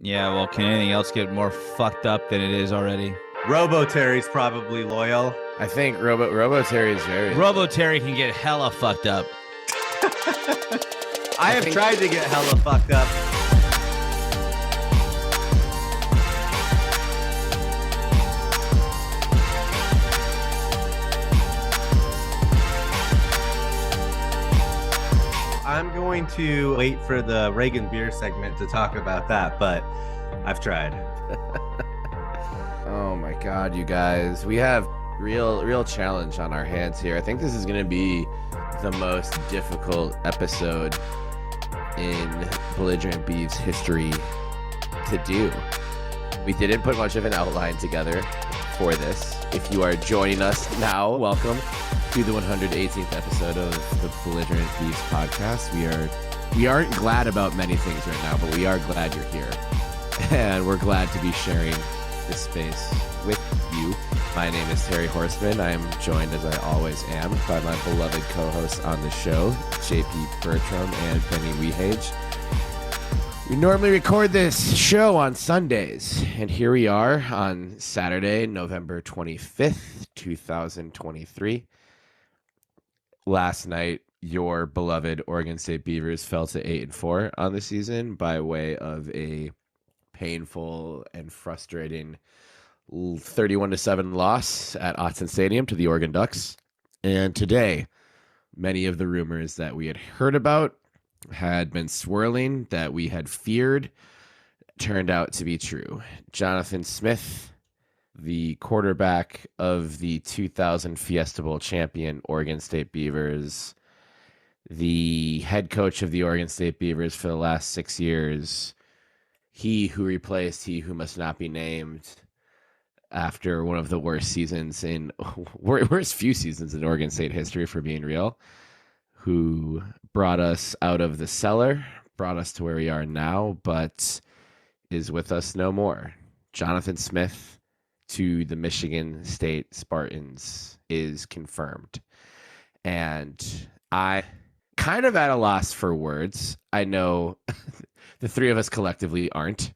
Yeah, well, can anything else get more fucked up than it is already? Robo Terry's probably loyal. I think Robo Terry is very. Robo Terry can get hella fucked up. I have tried to get hella fucked up. I'm going to wait for the Reagan beer segment to talk about that, but I've tried. Oh my God, you guys. We have real challenge on our hands here. I think this is going to be the most difficult episode in Belligerent Beavs history to do. We didn't put much of an outline together for this. If you are joining us now, welcome to the 118th episode of the Belligerent Beavs Podcast. We aren't glad about many things right now, but we are glad you're here. And we're glad to be sharing this space with you. My name is Terry Horseman. I am joined, as I always am, by my beloved co-hosts on the show, JP Bertram and Benny Wehage. We normally record this show on Sundays, and here we are on Saturday, November 25th, 2023. Last night, your beloved Oregon State Beavers fell to 8-4 on the season by way of a painful and frustrating 31-7 loss at Autzen Stadium to the Oregon Ducks. And today, many of the rumors that we had heard about, had been swirling, that we had feared, turned out to be true. Jonathan Smith, the quarterback of the 2000 Fiesta Bowl champion Oregon State Beavers, the head coach of the Oregon State Beavers for the last 6 years, he who replaced he who must not be named after one of the worst few seasons in Oregon State history, for being real, who brought us out of the cellar, brought us to where we are now, but is with us no more. Jonathan Smith to the Michigan State Spartans is confirmed. And I kind of at a loss for words. I know the three of us collectively aren't,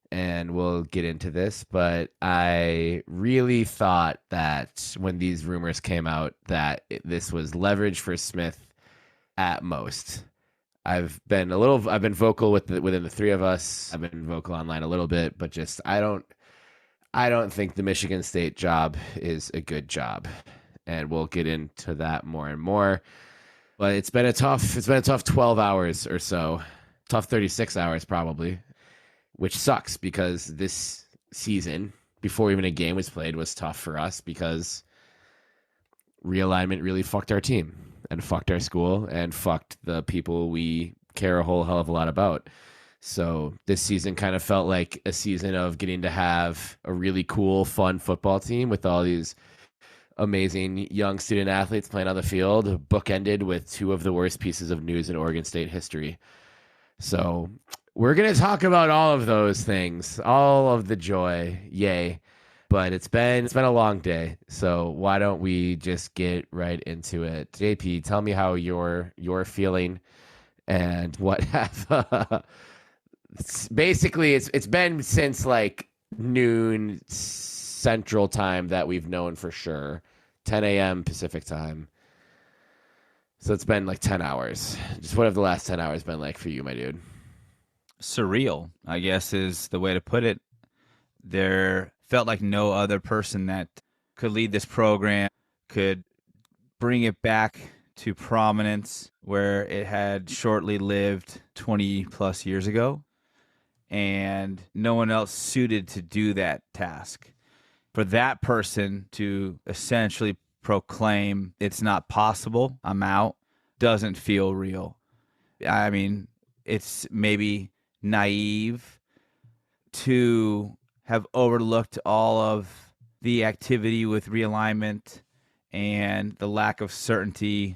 and we'll get into this, but I really thought that when these rumors came out that this was leverage for Smith at most. I've been vocal within the three of us. I've been vocal online a little bit, but just I don't think the Michigan State job is a good job, and we'll get into that more and more. But it's been a tough 12 hours or so, tough 36 hours probably, which sucks because this season, before even a game was played, was tough for us because realignment really fucked our team and fucked our school and fucked the people we care a whole hell of a lot about. So this season kind of felt like a season of getting to have a really cool, fun football team with all these amazing young student athletes playing on the field, bookended with two of the worst pieces of news in Oregon State history. So we're going to talk about all of those things, all of the joy, yay. But it's been a long day, so why don't we just get right into it? JP, tell me how you're feeling and what have basically it's been since like noon Central Time that we've known for sure, 10 a.m. Pacific Time. So it's been like 10 hours. Just what have the last 10 hours been like for you, my dude? Surreal, I guess, is the way to put it. There felt like no other person that could lead this program, could bring it back to prominence where it had shortly lived 20 plus years ago, and no one else suited to do that task. For that person to essentially proclaim it's not possible, I'm out, doesn't feel real. I mean, it's maybe naive to have overlooked all of the activity with realignment and the lack of certainty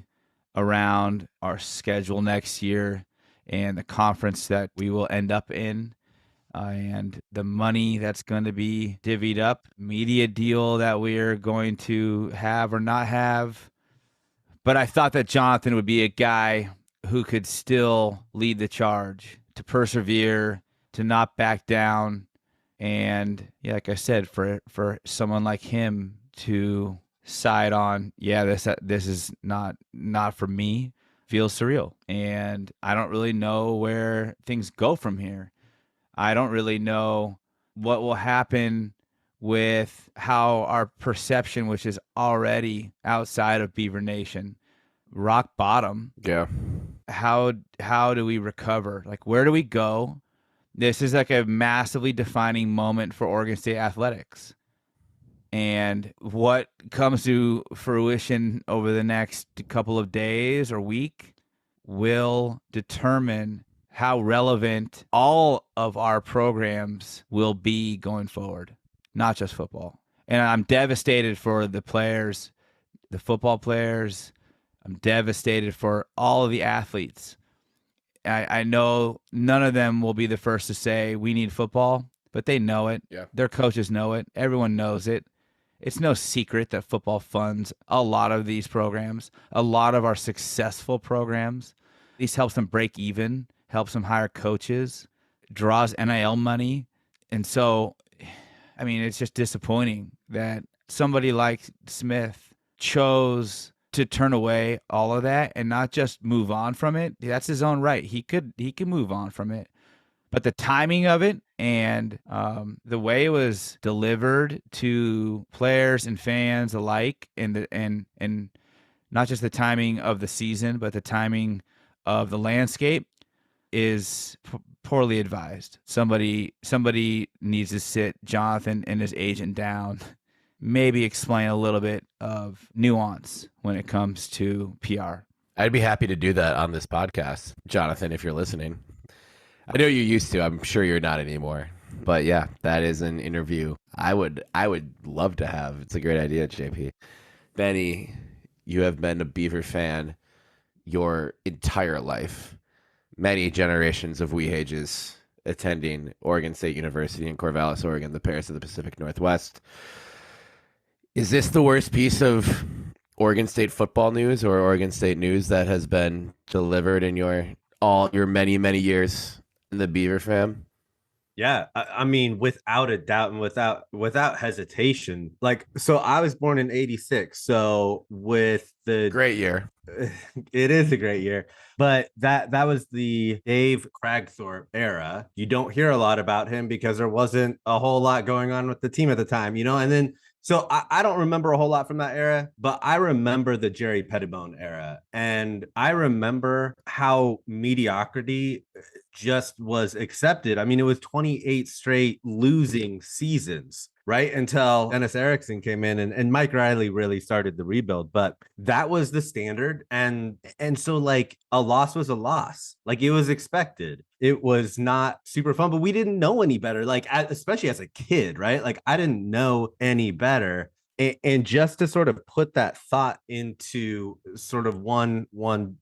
around our schedule next year and the conference that we will end up in, and the money that's going to be divvied up, media deal that we're going to have or not have. But I thought that Jonathan would be a guy who could still lead the charge, to persevere, to not back down. And yeah, like I said, for someone like him to side on, yeah, this is not for me, feels surreal. And I don't really know where things go from here. I don't really know what will happen with how our perception, which is already outside of Beaver Nation, rock bottom. Yeah. How do we recover? Like, where do we go? This is like a massively defining moment for Oregon State athletics. And what comes to fruition over the next couple of days or week will determine how relevant all of our programs will be going forward, not just football. And I'm devastated for the players, the football players. I'm devastated for all of the athletes. I know none of them will be the first to say we need football, but they know it. Yeah. Their coaches know it. Everyone knows it. It's no secret that football funds a lot of these programs, a lot of our successful programs. These helps them break even, helps them hire coaches, draws NIL money. And so, I mean, it's just disappointing that somebody like Smith chose to turn away all of that and not just move on from it. That's his own right. He could move on from it. But the timing of it and the way it was delivered to players and fans alike, and not just the timing of the season, but the timing of the landscape is poorly advised. Somebody needs to sit Jonathan and his agent down, maybe explain a little bit of nuance when it comes to PR. I'd be happy to do that on this podcast, Jonathan, if you're listening. I know you used to. I'm sure you're not anymore. But yeah, that is an interview I would love to have. It's a great idea, JP. Benny, you have been a Beaver fan your entire life. Many generations of Weehages attending Oregon State University in Corvallis, Oregon, the Paris of the Pacific Northwest. Is this the worst piece of Oregon State football news or Oregon State news that has been delivered in your many, many years in the Beaver fam? Yeah, I mean, without a doubt and without hesitation. Like, so I was born in '86. So with the great year, it is a great year. But that was the Dave Cragthorpe era. You don't hear a lot about him because there wasn't a whole lot going on with the team at the time, and then so I don't remember a whole lot from that era, but I remember the Jerry Pettibone era. And I remember how mediocrity just was accepted. I mean, it was 28 straight losing seasons, right? Until Dennis Erickson came in and Mike Riley really started the rebuild. But that was the standard. And so like a loss was a loss. Like it was expected. It was not super fun, but we didn't know any better. Like, especially as a kid, right? Like I didn't know any better. And just to sort of put that thought into sort of one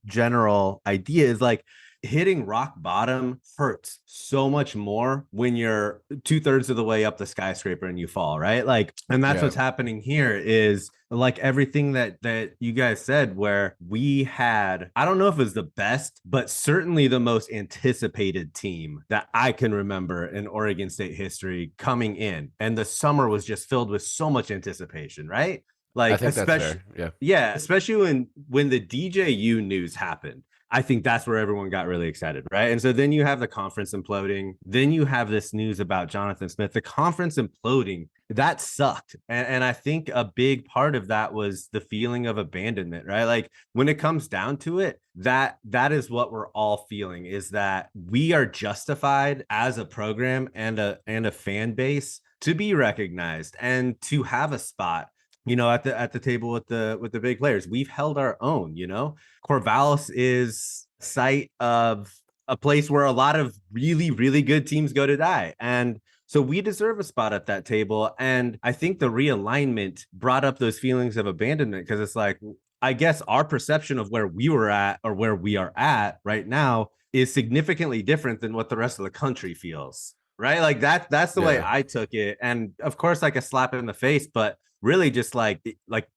general idea is like, hitting rock bottom hurts so much more when you're 2/3 of the way up the skyscraper and you fall, right? Like, and that's what's happening here is like everything that you guys said, where we had, I don't know if it was the best, but certainly the most anticipated team that I can remember in Oregon State history coming in. And the summer was just filled with so much anticipation, right? Like, I think especially, that's fair. yeah, especially when the DJU news happened. I think that's where everyone got really excited, right? And so then you have the conference imploding. Then you have this news about Jonathan Smith. The conference imploding, that sucked. And I think a big part of that was the feeling of abandonment, right? Like when it comes down to it, that is what we're all feeling, is that we are justified as a program and a fan base to be recognized and to have a spot, at the table with the big players. We've held our own. Corvallis is site of a place where a lot of really, really good teams go to die. And so we deserve a spot at that table. And I think the realignment brought up those feelings of abandonment, because it's like, I guess our perception of where we were at or where we are at right now is significantly different than what the rest of the country feels, right? Like that's the way I took it. And of course, like a slap in the face, but really just like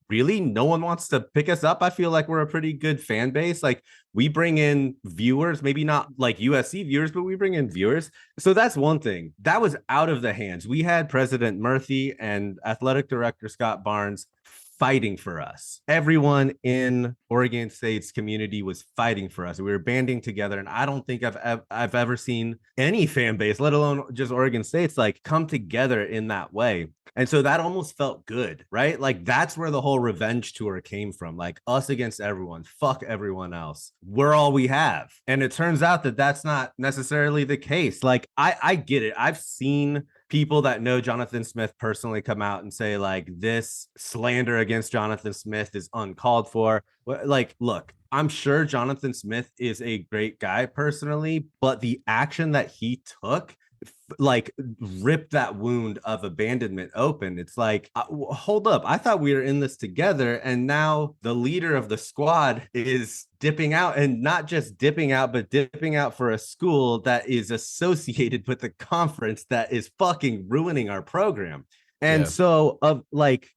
really no one wants to pick us up. I feel like we're a pretty good fan base. Like we bring in viewers, maybe not like USC viewers, but we bring in viewers. So that's one thing that was out of the hands. We had President Murphy and athletic director Scott Barnes fighting for us. Everyone in Oregon State's community was fighting for us. We were banding together, and I don't think I've ever seen any fan base, let alone just Oregon State's, like come together in that way. And so that almost felt good, right? Like that's where the whole revenge tour came from. Like us against everyone, fuck everyone else. We're all we have. And it turns out that that's not necessarily the case. Like I get it. I've seen people that know Jonathan Smith personally come out and say like this slander against Jonathan Smith is uncalled for. Like, look, I'm sure Jonathan Smith is a great guy personally, but the action that he took like ripped that wound of abandonment open. It's like, hold up, I thought we were in this together, and now the leader of the squad is dipping out, and not just dipping out, but dipping out for a school that is associated with the conference that is fucking ruining our program. And so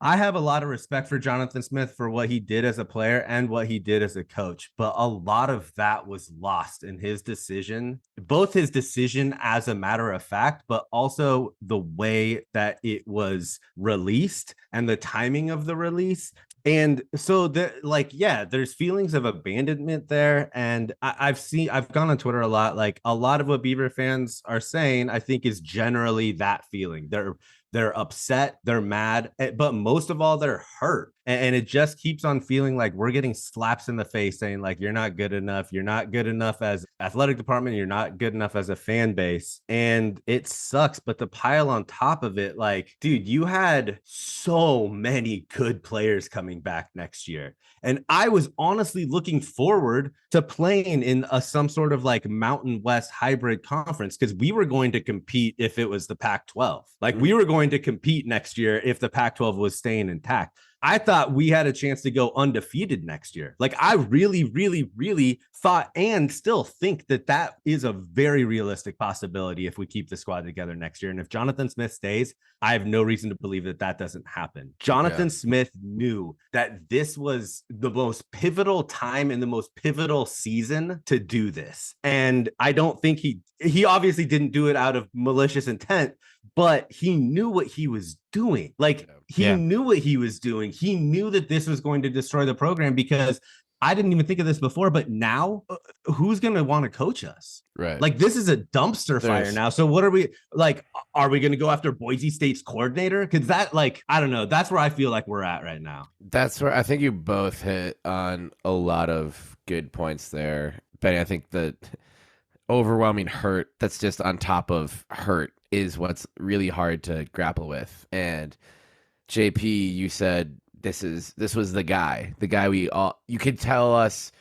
I have a lot of respect for Jonathan Smith for what he did as a player and what he did as a coach, but a lot of that was lost in his decision, both his decision as a matter of fact, but also the way that it was released and the timing of the release. And so there's feelings of abandonment there. And I've gone on Twitter a lot, like a lot of what Beaver fans are saying, I think is generally that feeling. They're upset, they're mad, but most of all, they're hurt. And it just keeps on feeling like we're getting slaps in the face saying like, you're not good enough. You're not good enough as athletic department. You're not good enough as a fan base. And it sucks. But the pile on top of it, like, dude, you had so many good players coming back next year. And I was honestly looking forward to playing in some sort of like Mountain West hybrid conference, because we were going to compete if it was the Pac-12. Like we were going to compete next year if the Pac-12 was staying intact. I thought we had a chance to go undefeated next year. Like I really, really, really thought and still think that is a very realistic possibility if we keep the squad together next year. And if Jonathan Smith stays, I have no reason to believe that doesn't happen. Jonathan Smith knew that this was the most pivotal time and the most pivotal season to do this. And I don't think he obviously didn't do it out of malicious intent, but he knew what he was doing. Like he knew what he was doing. He knew that this was going to destroy the program, because I didn't even think of this before, but now who's going to want to coach us? Right. Like this is a dumpster fire now. So what are we like? Are we going to go after Boise State's coordinator? Because that, like, I don't know. That's where I feel like we're at right now. That's where I think you both hit on a lot of good points there, Benny. I think that overwhelming hurt that's just on top of hurt is what's really hard to grapple with. And JP, you said this was the guy you could tell us,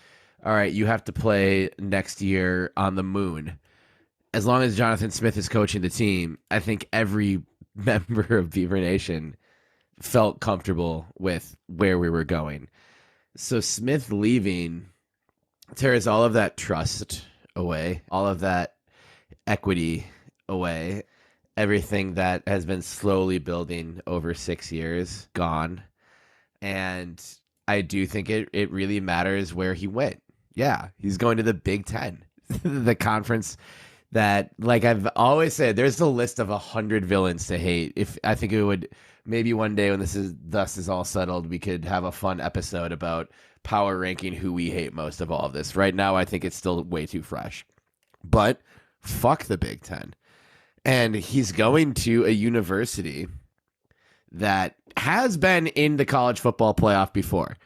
all right, you have to play next year on the moon. As long as Jonathan Smith is coaching the team, I think every member of Beaver Nation felt comfortable with where we were going. So Smith leaving tears all of that trust away, all of that equity away. Everything that has been slowly building over 6 years, gone. And I do think it really matters where he went. Yeah, he's going to the Big Ten, the conference that, like I've always said, there's a list of 100 villains to hate. If I think it would, maybe one day when this is all settled, we could have a fun episode about power ranking who we hate most of all of this. Right now, I think it's still way too fresh. But fuck the Big Ten. And he's going to a university that has been in the college football playoff before.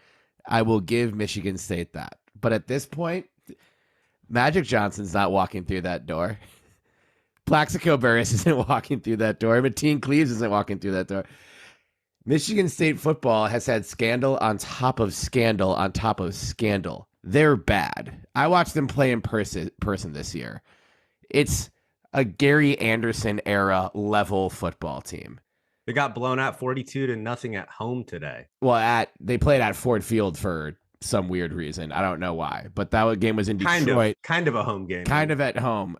I will give Michigan State that. But at this point, Magic Johnson's not walking through that door. Plaxico Burress isn't walking through that door. Mateen Cleaves isn't walking through that door. Michigan State football has had scandal on top of scandal on top of scandal. They're bad. I watched them play in person this year. It's a Gary Anderson era level football team. They got blown out 42-0 at home today. Well, they played at Ford Field for some weird reason. I don't know why, but that game was in Detroit. Kind of a home game. Kind of at home.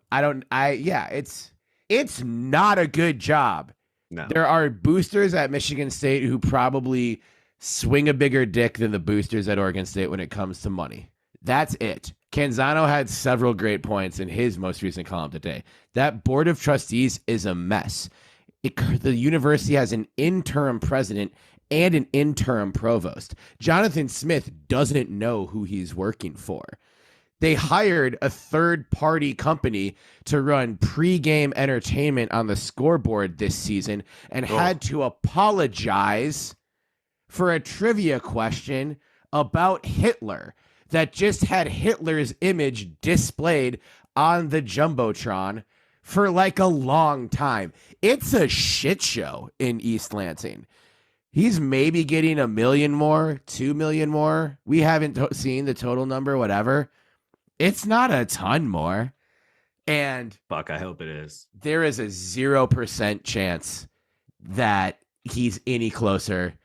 It's not a good job. No. There are boosters at Michigan State who probably swing a bigger dick than the boosters at Oregon State when it comes to money. That's it. Canzano had several great points in his most recent column today. That board of trustees is a mess. The university has an interim president and an interim provost. Jonathan Smith doesn't know who he's working for. They hired a third-party company to run pregame entertainment on the scoreboard this season and had to apologize for a trivia question about Hitler that just had Hitler's image displayed on the Jumbotron for like a long time. It's a shit show in East Lansing. He's maybe getting $1 million more, $2 million more. We haven't seen the total number, whatever. It's not a ton more. And fuck, I hope it is. There is a 0% chance that he's any closer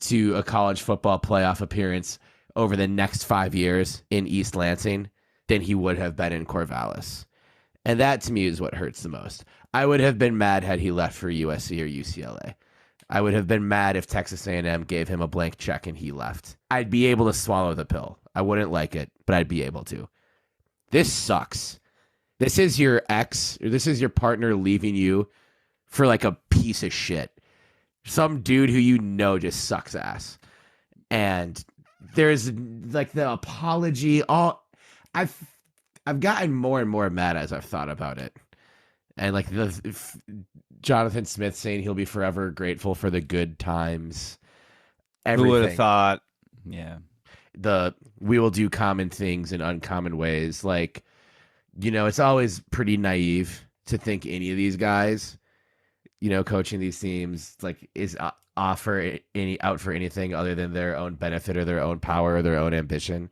to a college football playoff appearance over the next 5 years in East Lansing than he would have been in Corvallis. And that to me is what hurts the most. I would have been mad had he left for USC or UCLA. I would have been mad if Texas A&M gave him a blank check and he left. I'd be able to swallow the pill. I wouldn't like it, but I'd be able to. This sucks. This is your ex, or this is your partner leaving you for like a piece of shit. Some dude who you know just sucks ass. And there's like the apology. I've gotten more and more mad as I've thought about it. And like Jonathan Smith saying he'll be forever grateful for the good times. Everything. Who would have thought? Yeah. We will do common things in uncommon ways. Like, you know, it's always pretty naive to think any of these guys, you know, coaching these teams, like, is out for anything other than their own benefit or their own power or their own ambition.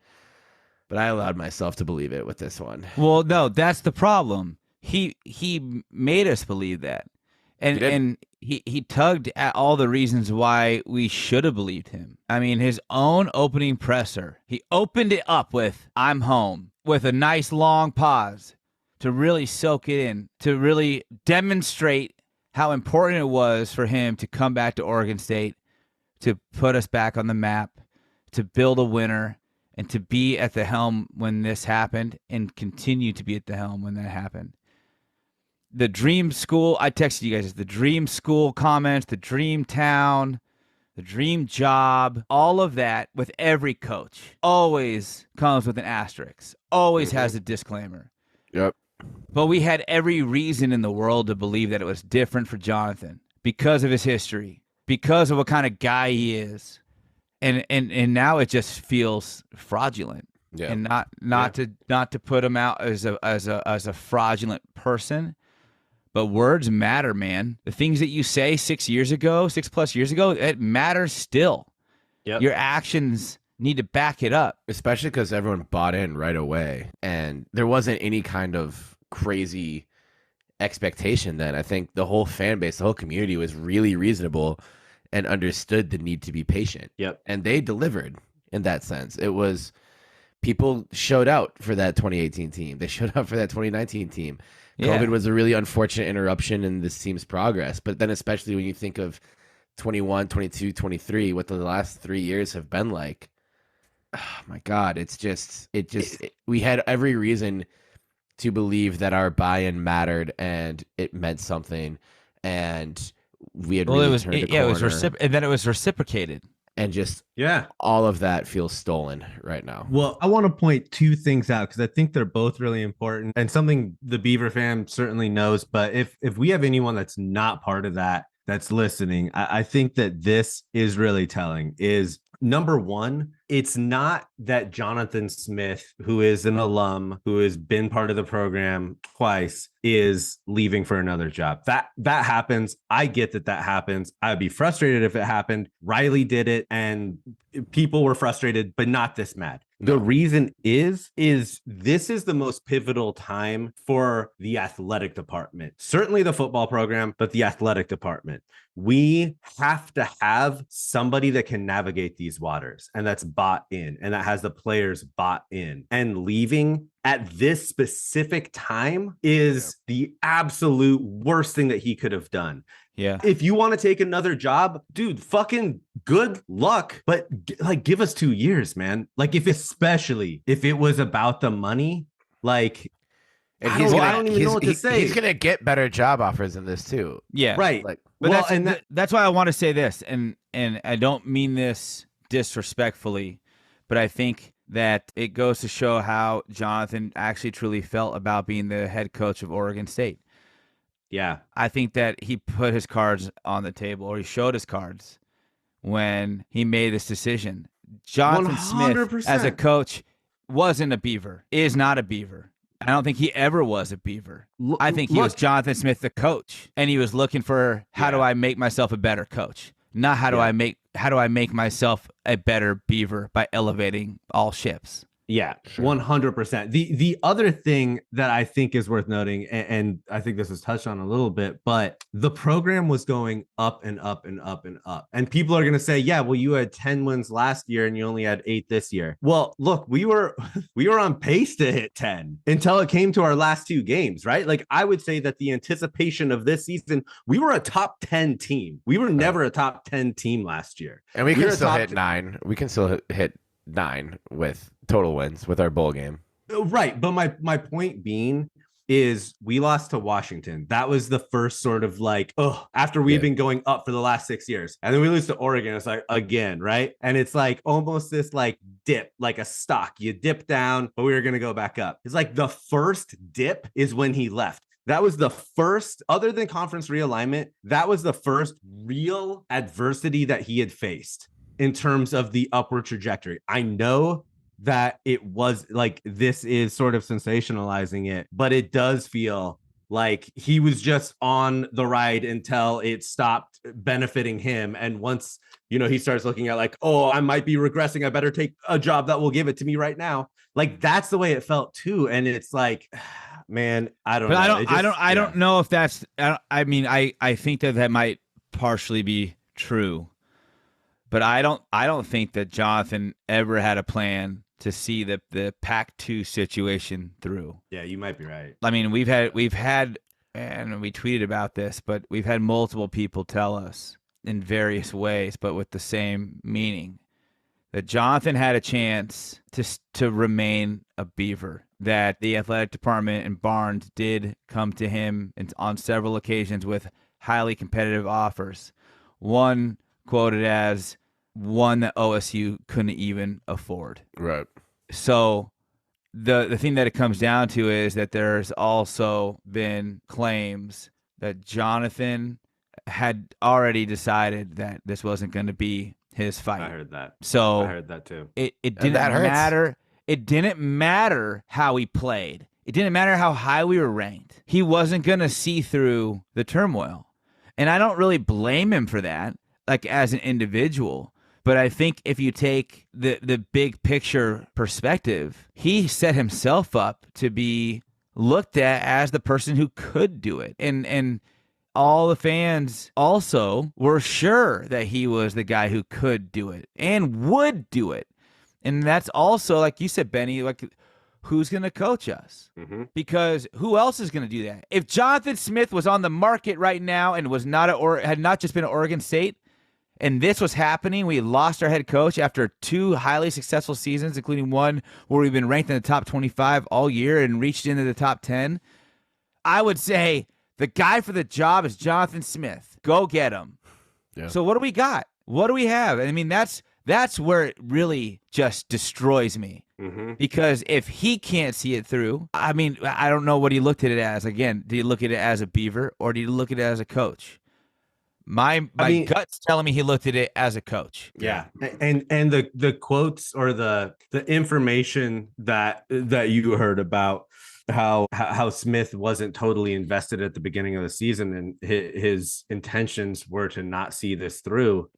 But I allowed myself to believe it with this one. Well, no, that's the problem. He made us believe that. And he tugged at all the reasons why we should have believed him. I mean, his own opening presser, he opened it up with, "I'm home," with a nice long pause to really soak it in, to really demonstrate how important it was for him to come back to Oregon State, to put us back on the map, to build a winner, and to be at the helm when this happened and continue to be at the helm when that happened. The dream school, I texted you guys, the dream school comments, the dream town, the dream job, all of that with every coach always comes with an asterisk, always has a disclaimer. Yep. But we had every reason in the world to believe that it was different for Jonathan because of his history, because of what kind of guy he is. And now it just feels fraudulent. Yeah. And not to put him out as a fraudulent person. But words matter, man. The things that you say 6 plus years ago, it matters still. Yep. Your actions need to back it up. Especially because everyone bought in right away. And there wasn't any kind of crazy expectation then. I think the whole fan base, the whole community was really reasonable and understood the need to be patient. Yep. And they delivered in that sense. It was, people showed out for that 2018 team. They showed up for that 2019 team. COVID was a really unfortunate interruption in this team's progress. But then especially when you think of 21, 22, 23, what the last 3 years have been like, oh my God, we had every reason to believe that our buy-in mattered and it meant something. And we had turned a corner. And then it was reciprocated. And just all of that feels stolen right now. Well, I want to point two things out because I think they're both really important and something the Beaver fan certainly knows. But if we have anyone that's not part of that, that's listening, I think that this is really telling. Is number one, it's not that Jonathan Smith, who is an alum, who has been part of the program twice, is leaving for another job. That happens. I get that happens. I'd be frustrated if it happened. Riley did it and people were frustrated, but not this mad. The reason is this is the most pivotal time for the athletic department, certainly the football program, but the athletic department. We have to have somebody that can navigate these waters, and that's bought in and that has the players bought in, and leaving at this specific time is the absolute worst thing that he could have done. Yeah. If you want to take another job, dude, fucking good luck. But like, give us 2 years, man. Like, especially if it was about the money, like, And I don't even know what to say. He's gonna get better job offers than this too. Yeah. Right. Like, But that's why I want to say this, and I don't mean this disrespectfully, but I think that it goes to show how Jonathan actually truly felt about being the head coach of Oregon State. Yeah. I think that he put his cards on the table, or he showed his cards when he made this decision. Jonathan 100%. Smith, as a coach, wasn't a Beaver, is not a Beaver. I don't think he ever was a Beaver. I think he was Jonathan Smith, the coach, and he was looking for how do I make myself a better coach, not how do I make myself a better Beaver by elevating all ships. Yeah, sure. 100%. The other thing that I think is worth noting, and I think this is touched on a little bit, but the program was going up and up and up and up. And people are going to say, yeah, well, you had 10 wins last year and you only had 8 this year. Well, look, we were on pace to hit 10 until it came to our last 2 games, right? Like, I would say that the anticipation of this season, we were a top 10 team. We were never a top 10 team last year. And we can still hit 9. We can still hit 9 with total wins with our bowl game. Right. But my point being is we lost to Washington. That was the first sort of like, after we've been going up for the last 6 years. And then we lose to Oregon. It's like, again, right? And it's like almost this like dip, like a stock. You dip down, but we were going to go back up. It's like the first dip is when he left. That was the first, other than conference realignment, that was the first real adversity that he had faced in terms of the upward trajectory. I know that it was like, this is sort of sensationalizing it, but it does feel like he was just on the ride until it stopped benefiting him. And once, he starts looking at like, I might be regressing. I better take a job that will give it to me right now. Like, that's the way it felt too. And it's like, man, I don't know. I don't know if that's, I think that might partially be true, but I don't think that Jonathan ever had a plan to see the Pac-2 situation through. Yeah, you might be right. I mean, we've had, and we tweeted about this, but we've had multiple people tell us in various ways, but with the same meaning, that Jonathan had a chance to remain a Beaver, that the athletic department and Barnes did come to him on several occasions with highly competitive offers. One quoted as one that OSU couldn't even afford. Right. So the thing that it comes down to is that there's also been claims that Jonathan had already decided that this wasn't going to be his fight. I heard that. So I heard that too. It didn't matter. It didn't matter how he played. It didn't matter how high we were ranked. He wasn't going to see through the turmoil. And I don't really blame him for that, like as an individual. But I think if you take the big picture perspective, he set himself up to be looked at as the person who could do it. And all the fans also were sure that he was the guy who could do it and would do it. And that's also, like you said, Benny, like, who's going to coach us? Mm-hmm. Because who else is going to do that? If Jonathan Smith was on the market right now and was not had not just been at Oregon State, and this was happening, we lost our head coach after 2 highly successful seasons, including one where we've been ranked in the top 25 all year and reached into the top 10, I would say the guy for the job is Jonathan Smith. Go get him. Yeah. So what do we got? What do we have? I mean, that's where it really just destroys me. Mm-hmm. Because if he can't see it through, I mean, I don't know what he looked at it as. Again, did he look at it as a Beaver or did he look at it as a coach? My gut's telling me he looked at it as a coach. Yeah. And the quotes or the information that you heard about how Smith wasn't totally invested at the beginning of the season and his intentions were to not see this through.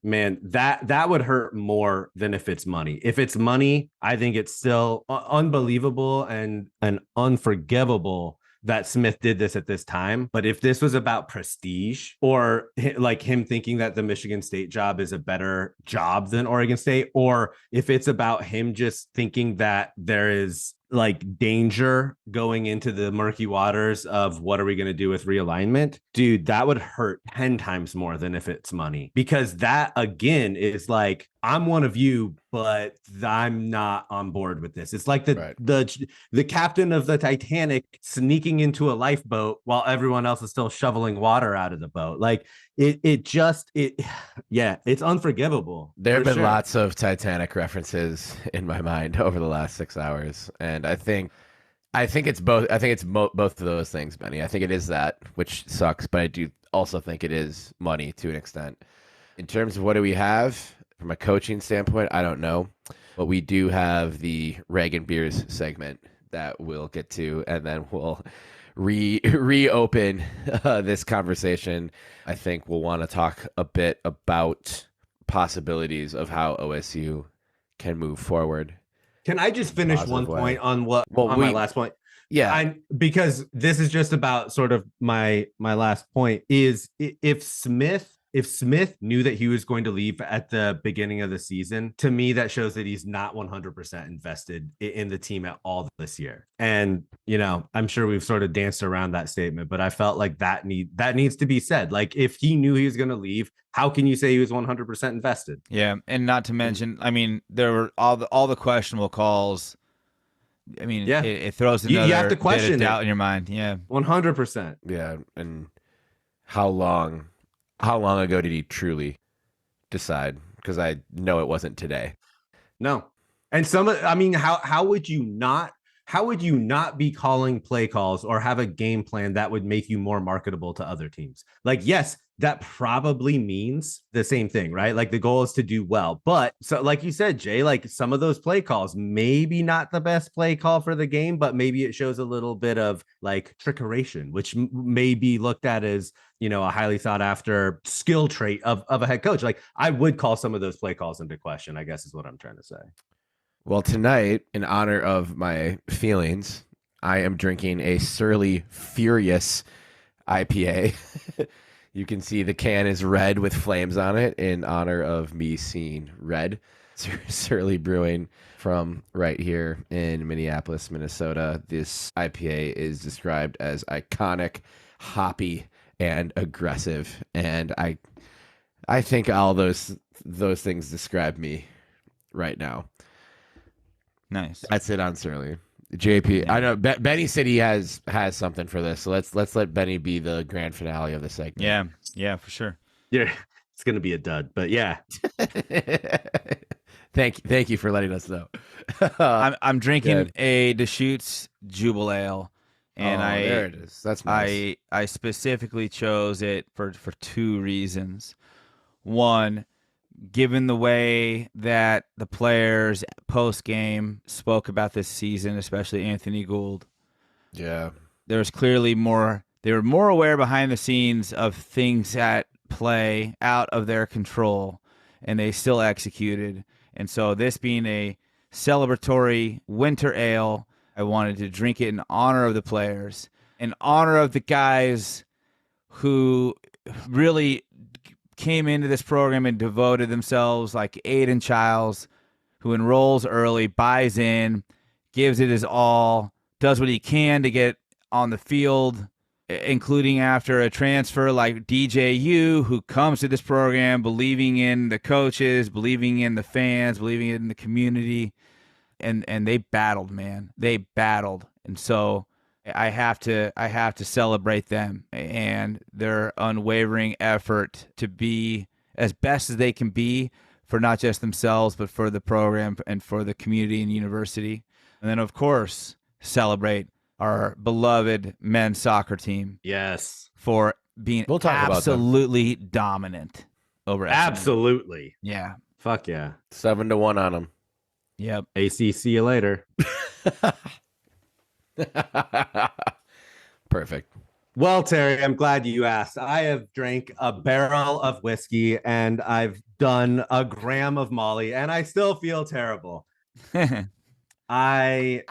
Man, that would hurt more than if it's money. If it's money, I think it's still unbelievable and unforgivable that Smith did this at this time. But if this was about prestige or like him thinking that the Michigan State job is a better job than Oregon State, or if it's about him just thinking that there is like danger going into the murky waters of what are we going to do with realignment, dude, that would hurt 10 times more than if it's money, because that again is like, I'm one of you, but I'm not on board with this. It's like the captain of the Titanic sneaking into a lifeboat while everyone else is still shoveling water out of the boat. Like it's unforgivable. There have been lots of Titanic references in my mind over the last 6 hours, and I think it's both. I think it's both of those things, Benny. I think it is that, which sucks, but I do also think it is money to an extent. In terms of what do we have from a coaching standpoint, I don't know, but we do have the Reagan Beers segment that we'll get to, and then we'll reopen this conversation. I think we'll want to talk a bit about possibilities of how OSU can move forward. Can I just finish one point on my last point? Yeah, because this is just about sort of my last point is if Smith knew that he was going to leave at the beginning of the season, to me, that shows that he's not 100% invested in the team at all this year. And, I'm sure we've sort of danced around that statement, but I felt like that needs to be said. Like, if he knew he was going to leave, how can you say he was 100% invested? Yeah. And not to mention, I mean, there were all the questionable calls. I mean, it throws another you have to question bit of doubt in your mind. Yeah. 100%. Yeah. And how long ago did he truly decide? Because I know it wasn't today. No. And how would you not be calling play calls or have a game plan that would make you more marketable to other teams? Like, yes, that probably means the same thing, right? Like, the goal is to do well. But so, like you said, Jay, like, some of those play calls, maybe not the best play call for the game, but maybe it shows a little bit of like trickeration, which may be looked at as, a highly sought after skill trait of a head coach. Like, I would call some of those play calls into question, I guess is what I'm trying to say. Well, tonight, in honor of my feelings, I am drinking a Surly Furious IPA. You can see the can is red with flames on it in honor of me seeing red. Surly Brewing from right here in Minneapolis, Minnesota. This IPA is described as iconic, hoppy, and aggressive. And I think all those things describe me right now. Nice. That's it on Surly. JP, yeah. I know Benny said he has something for this, so let's let Benny be the grand finale of the segment. Yeah, for sure. Yeah, it's gonna be a dud, but yeah. Thank you for letting us know. I'm drinking a Deschutes Jubal Ale, and there it is. That's nice. I specifically chose it for two reasons. One, given the way that the players post-game spoke about this season, especially Anthony Gould. Yeah. There's clearly more. They were more aware behind the scenes of things at play out of their control, and they still executed. And so this being a celebratory winter ale, I wanted to drink it in honor of the players, in honor of the guys who really came into this program and devoted themselves, like Aiden Childs, who enrolls early, buys in, gives it his all, does what he can to get on the field, including after a transfer like DJU, who comes to this program believing in the coaches, believing in the fans, believing in the community. And they battled, man. They battled. And so I have to celebrate them and their unwavering effort to be as best as they can be for not just themselves, but for the program and for the community and university. And then, of course, celebrate our beloved men's soccer team. Yes. For being absolutely dominant over SMU. Absolutely. Yeah. Fuck yeah. 7-1 on them. Yep. AC, see you later. Perfect. Well, Terry, I'm glad you asked. I have drank a barrel of whiskey and I've done a gram of Molly and I still feel terrible. I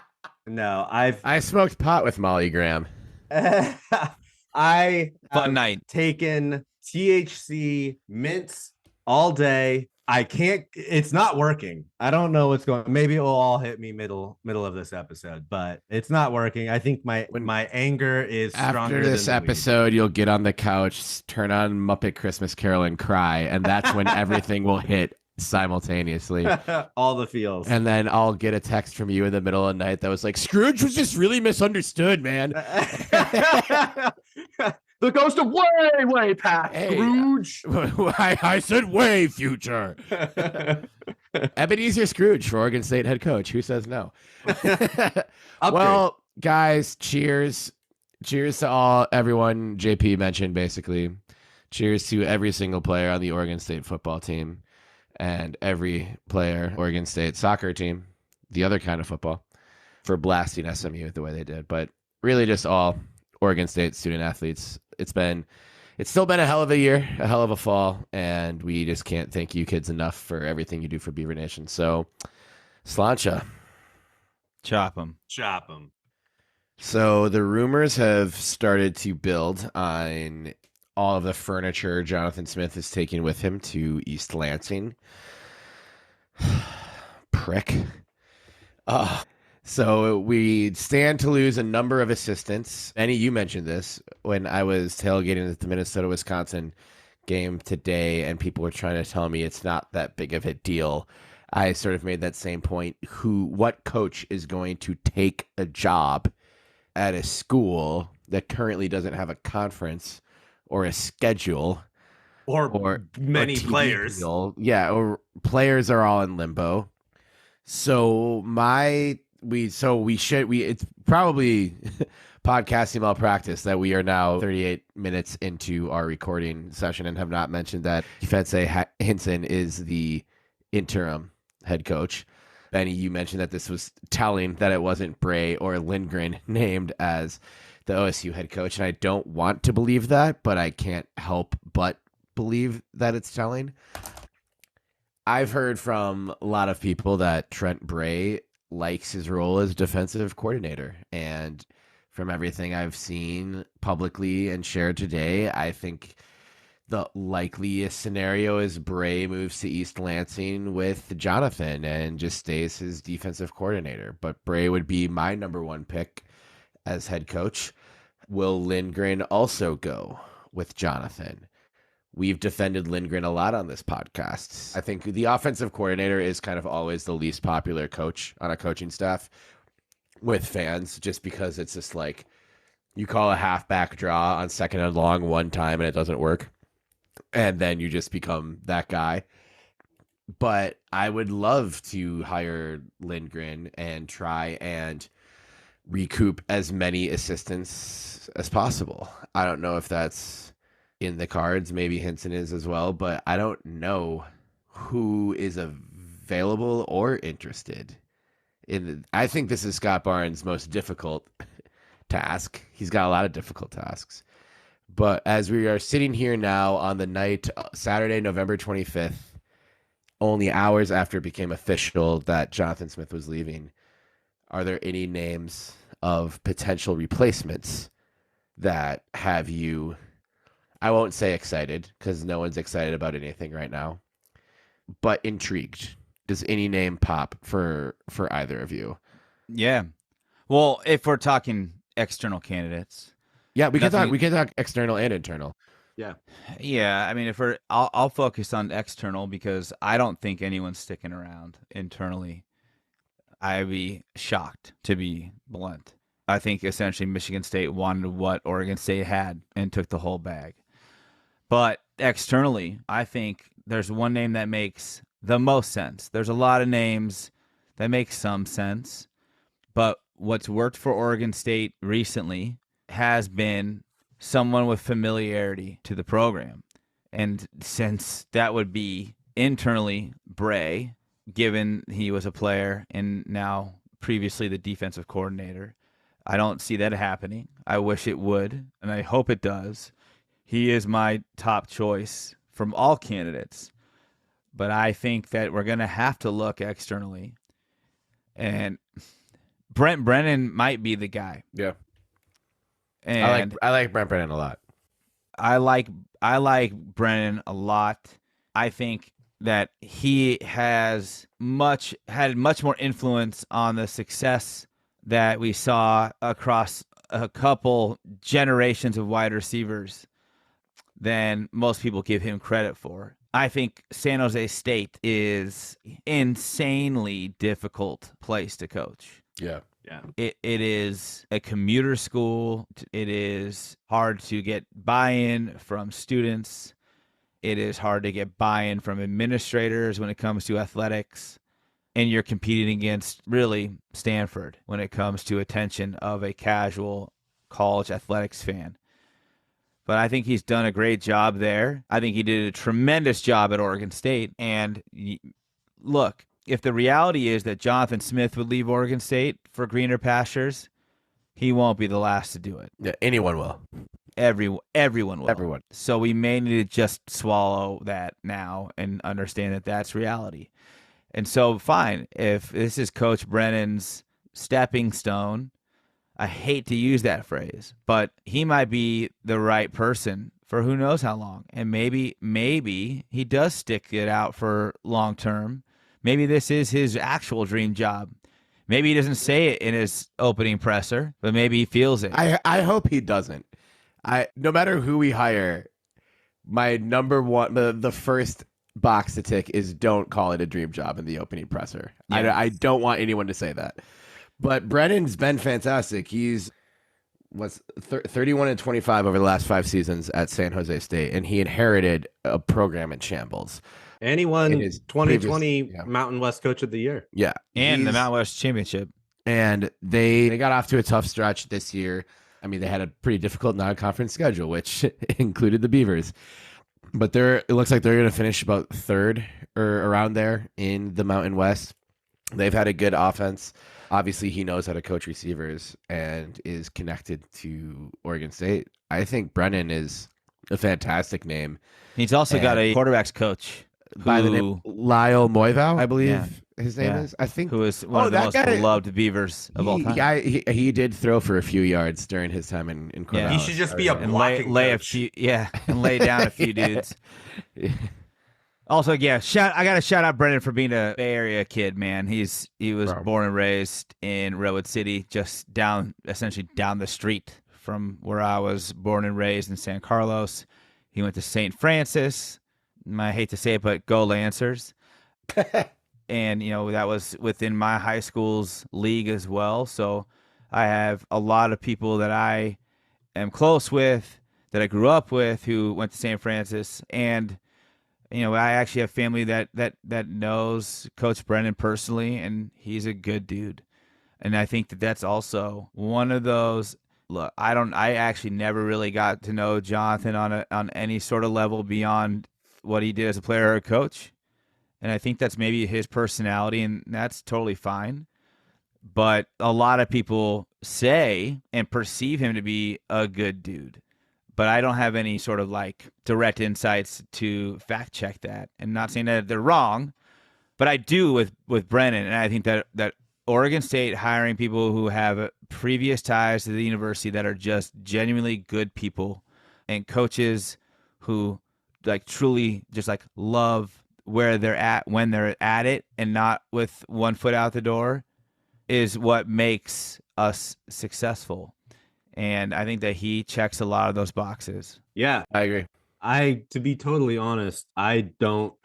smoked pot with Molly Graham. I Fun have night. taken THC mints all day. I can't. It's not working. I don't know what's going. Maybe it will all hit me middle of this episode, but it's not working. I think my anger is stronger After this than the weed. episode, you'll get on the couch, turn on Muppet Christmas Carol, and cry, and that's when everything will hit simultaneously. All the feels. And then I'll get a text from you in the middle of the night that was like, Scrooge was just really misunderstood, man. The ghost of way past Scrooge. I said way future. Ebenezer Scrooge for Oregon State head coach. Who says no? Well, guys, cheers. Cheers to everyone JP mentioned, basically. Cheers to every single player on the Oregon State football team and every player Oregon State soccer team, the other kind of football, for blasting SMU the way they did. But really just all Oregon State student athletes. It's still been a hell of a year, a hell of a fall, and we just can't thank you kids enough for everything you do for Beaver Nation. So, Slancha. Chop them. So the rumors have started to build on all of the furniture Jonathan Smith is taking with him to East Lansing. Prick. So we stand to lose a number of assistants. Benny, you mentioned this when I was tailgating at the Minnesota-Wisconsin game today, and people were trying to tell me it's not that big of a deal. I sort of made that same point. What coach is going to take a job at a school that currently doesn't have a conference or a schedule or many players? Deal? Yeah, or players are all in limbo. So it's probably podcasting malpractice that we are now 38 minutes into our recording session and have not mentioned that Ifeanyi Hinson is the interim head coach. Benny, you mentioned that this was telling that it wasn't Bray or Lindgren named as the OSU head coach, and I don't want to believe that, but I can't help but believe that it's telling. I've heard from a lot of people that Trent Bray likes his role as defensive coordinator, and from everything I've seen publicly and shared today, I think the likeliest scenario is Bray moves to East Lansing with Jonathan and just stays his defensive coordinator. But Bray would be my number one pick as head coach. Will Lindgren also go with Jonathan? We've defended Lindgren a lot on this podcast. I think the offensive coordinator is kind of always the least popular coach on a coaching staff with fans, just because it's just like you call a halfback draw on second and long one time and it doesn't work, and then you just become that guy. But I would love to hire Lindgren and try and recoup as many assistants as possible. I don't know if that's in the cards. Maybe Hinson is as well, but I don't know who is available or interested. I think this is Scott Barnes' most difficult task. He's got a lot of difficult tasks. But as we are sitting here now on the night, Saturday, November 25th, only hours after it became official that Jonathan Smith was leaving, are there any names of potential replacements that have you, I won't say excited, because no one's excited about anything right now, but intrigued? Does any name pop for either of you? Yeah. Well, if we're talking external candidates. Yeah, we can talk external and internal. Yeah. Yeah, I mean, I'll focus on external because I don't think anyone's sticking around internally. I'd be shocked, to be blunt. I think essentially Michigan State wanted what Oregon State had and took the whole bag. But externally, I think there's one name that makes the most sense. There's a lot of names that make some sense, but what's worked for Oregon State recently has been someone with familiarity to the program. And since that would be internally Bray, given he was a player and now previously the defensive coordinator, I don't see that happening. I wish it would, and I hope it does. He is my top choice from all candidates. But I think that we're going to have to look externally. And Brent Brennan might be the guy. Yeah. And I like Brent Brennan a lot. I like Brennan a lot. I think that he had much more influence on the success that we saw across a couple generations of wide receivers than most people give him credit for. I think San Jose State is insanely difficult place to coach. Yeah. Yeah. It is a commuter school. It is hard to get buy-in from students. It is hard to get buy-in from administrators when it comes to athletics. And you're competing against really Stanford when it comes to attention of a casual college athletics fan. But I think he's done a great job there. I think he did a tremendous job at Oregon State. And look, if the reality is that Jonathan Smith would leave Oregon State for greener pastures, he won't be the last to do it. Yeah, anyone will. Everyone will. Everyone. So we may need to just swallow that now and understand that that's reality. And so, fine, if this is Coach Brennan's stepping stone, I hate to use that phrase, but he might be the right person for who knows how long. And maybe he does stick it out for long term. Maybe this is his actual dream job. Maybe he doesn't say it in his opening presser, but maybe he feels it. I hope he doesn't. No matter who we hire, my number one, the first box to tick is don't call it a dream job in the opening presser. Yeah. I don't want anyone to say that. But Brennan's been fantastic. He's 31-25 over the last 5 seasons at San Jose State, and he inherited a program in shambles. And he won 2020 previous, Mountain West Coach of the Year. Yeah. And the Mountain West Championship. And they got off to a tough stretch this year. I mean, they had a pretty difficult non-conference schedule, which included the Beavers. But it looks like they're going to finish about 3rd or around there in the Mountain West. They've had a good offense. Obviously, he knows how to coach receivers and is connected to Oregon State. I think Brennan is a fantastic name. He's also got a quarterbacks coach by the name Lyle Moivau, I believe his name is. I think who is one of the most beloved Beavers of all time. Yeah, he did throw for a few yards during his time in Corvallis. Yeah, he should just be a blocking lay coach. and lay down a few dudes. Also, I got to shout out Brennan for being a Bay Area kid, man. He was born and raised in Redwood City, just essentially down the street from where I was born and raised in San Carlos. He went to St. Francis. I hate to say it, but go Lancers. And, that was within my high school's league as well. So I have a lot of people that I am close with, that I grew up with, who went to St. Francis. And I actually have family that knows Coach Brennan personally, and he's a good dude. And I think that's also one of those. Look, I actually never really got to know Jonathan on any sort of level beyond what he did as a player or a coach. And I think that's maybe his personality, and that's totally fine. But a lot of people say and perceive him to be a good dude. But I don't have any sort of direct insights to fact check that. And not saying that they're wrong, but I do with Brennan. And I think that Oregon State hiring people who have previous ties to the university that are just genuinely good people, and coaches who truly just love where they're at when they're at it and not with one foot out the door, is what makes us successful. And I think that he checks a lot of those boxes. Yeah, I agree. To be totally honest, I don't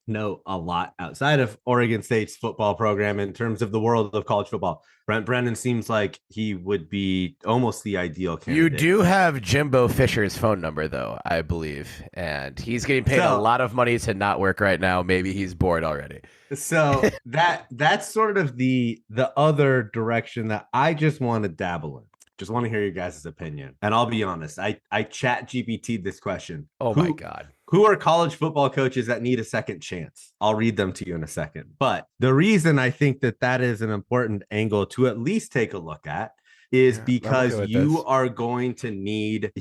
know a lot outside of Oregon State's football program in terms of the world of college football. Brent Brennan seems like he would be almost the ideal candidate. You do have Jimbo Fisher's phone number, though, I believe. And he's getting paid a lot of money to not work right now. Maybe he's bored already. So that's sort of the other direction that I just want to dabble in. Just want to hear your guys' opinion. And I'll be honest, I chat GPT'd this question. My God. Who are college football coaches that need a second chance? I'll read them to you in a second. But the reason I think that is an important angle to at least take a look at is because you're going to need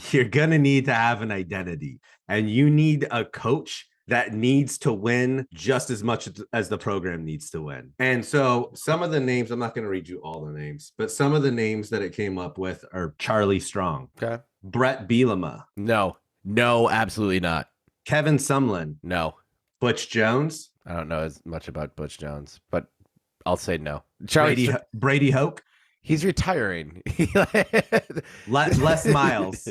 to have an identity, and you need a coach that needs to win just as much as the program needs to win. And so some of the names, I'm not going to read you all the names, but some of the names that it came up with are Charlie Strong, Okay. Brett Bielema, No, absolutely not. Kevin Sumlin, No. Butch Jones. I don't know as much about Butch Jones, but I'll say no. Brady Hoke. He's retiring. Les Miles.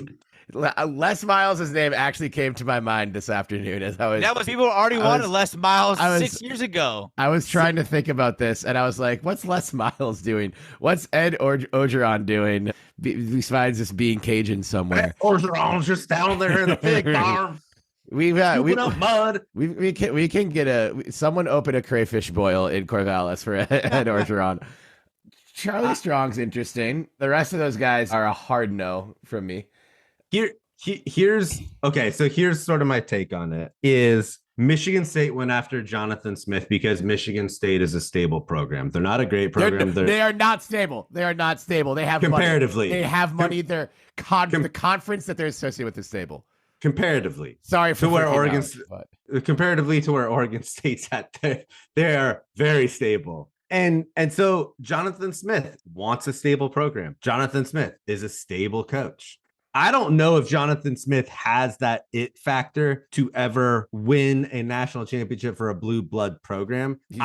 Les Miles' name actually came to my mind this afternoon as I was. That was people already wanted Les Miles 6 years ago. I was trying to think about this, and I was like, "What's Les Miles doing? What's Ed Orgeron doing besides just being Cajun somewhere?" Orgeron's just down there in the pig farm. We mud. We can get someone open a crayfish boil in Corvallis for Ed Orgeron. Charlie Strong's interesting. The rest of those guys are a hard no from me. Here's sort of my take on it is Michigan State went after Jonathan Smith because Michigan State is a stable program. They're not a great program. They are not stable. They are not stable. They have comparatively. Money. They have money. The conference that they're associated with is stable. Comparatively. Sorry for where comparatively to where Oregon State's at, they are very stable. And so Jonathan Smith wants a stable program. Jonathan Smith is a stable coach. I don't know if Jonathan Smith has that it factor to ever win a national championship for a blue blood program. He's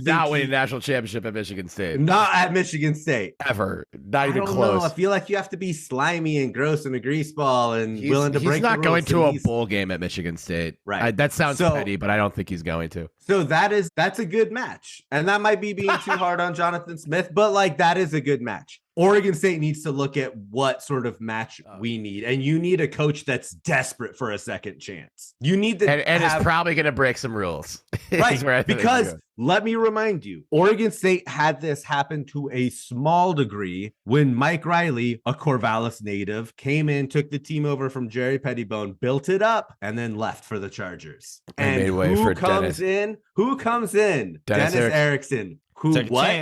not winning a national championship at Michigan State. Not at Michigan State. Ever. Not even close. I feel like you have to be slimy and gross and a grease ball and willing to break the rules. He's not going to a bowl game at Michigan State. Right. That sounds petty, but I don't think he's going to. So that's a good match. And that might be being too hard on Jonathan Smith, but like that is a good match. Oregon State needs to look at what sort of match we need. And you need a coach that's desperate for a second chance. You need to and is probably going to break some rules. Right. Because let me remind you, Oregon State had this happen to a small degree when Mike Riley, a Corvallis native, came in, took the team over from Jerry Pettibone, built it up, and then left for the Chargers. And who comes in? Dennis Erickson, who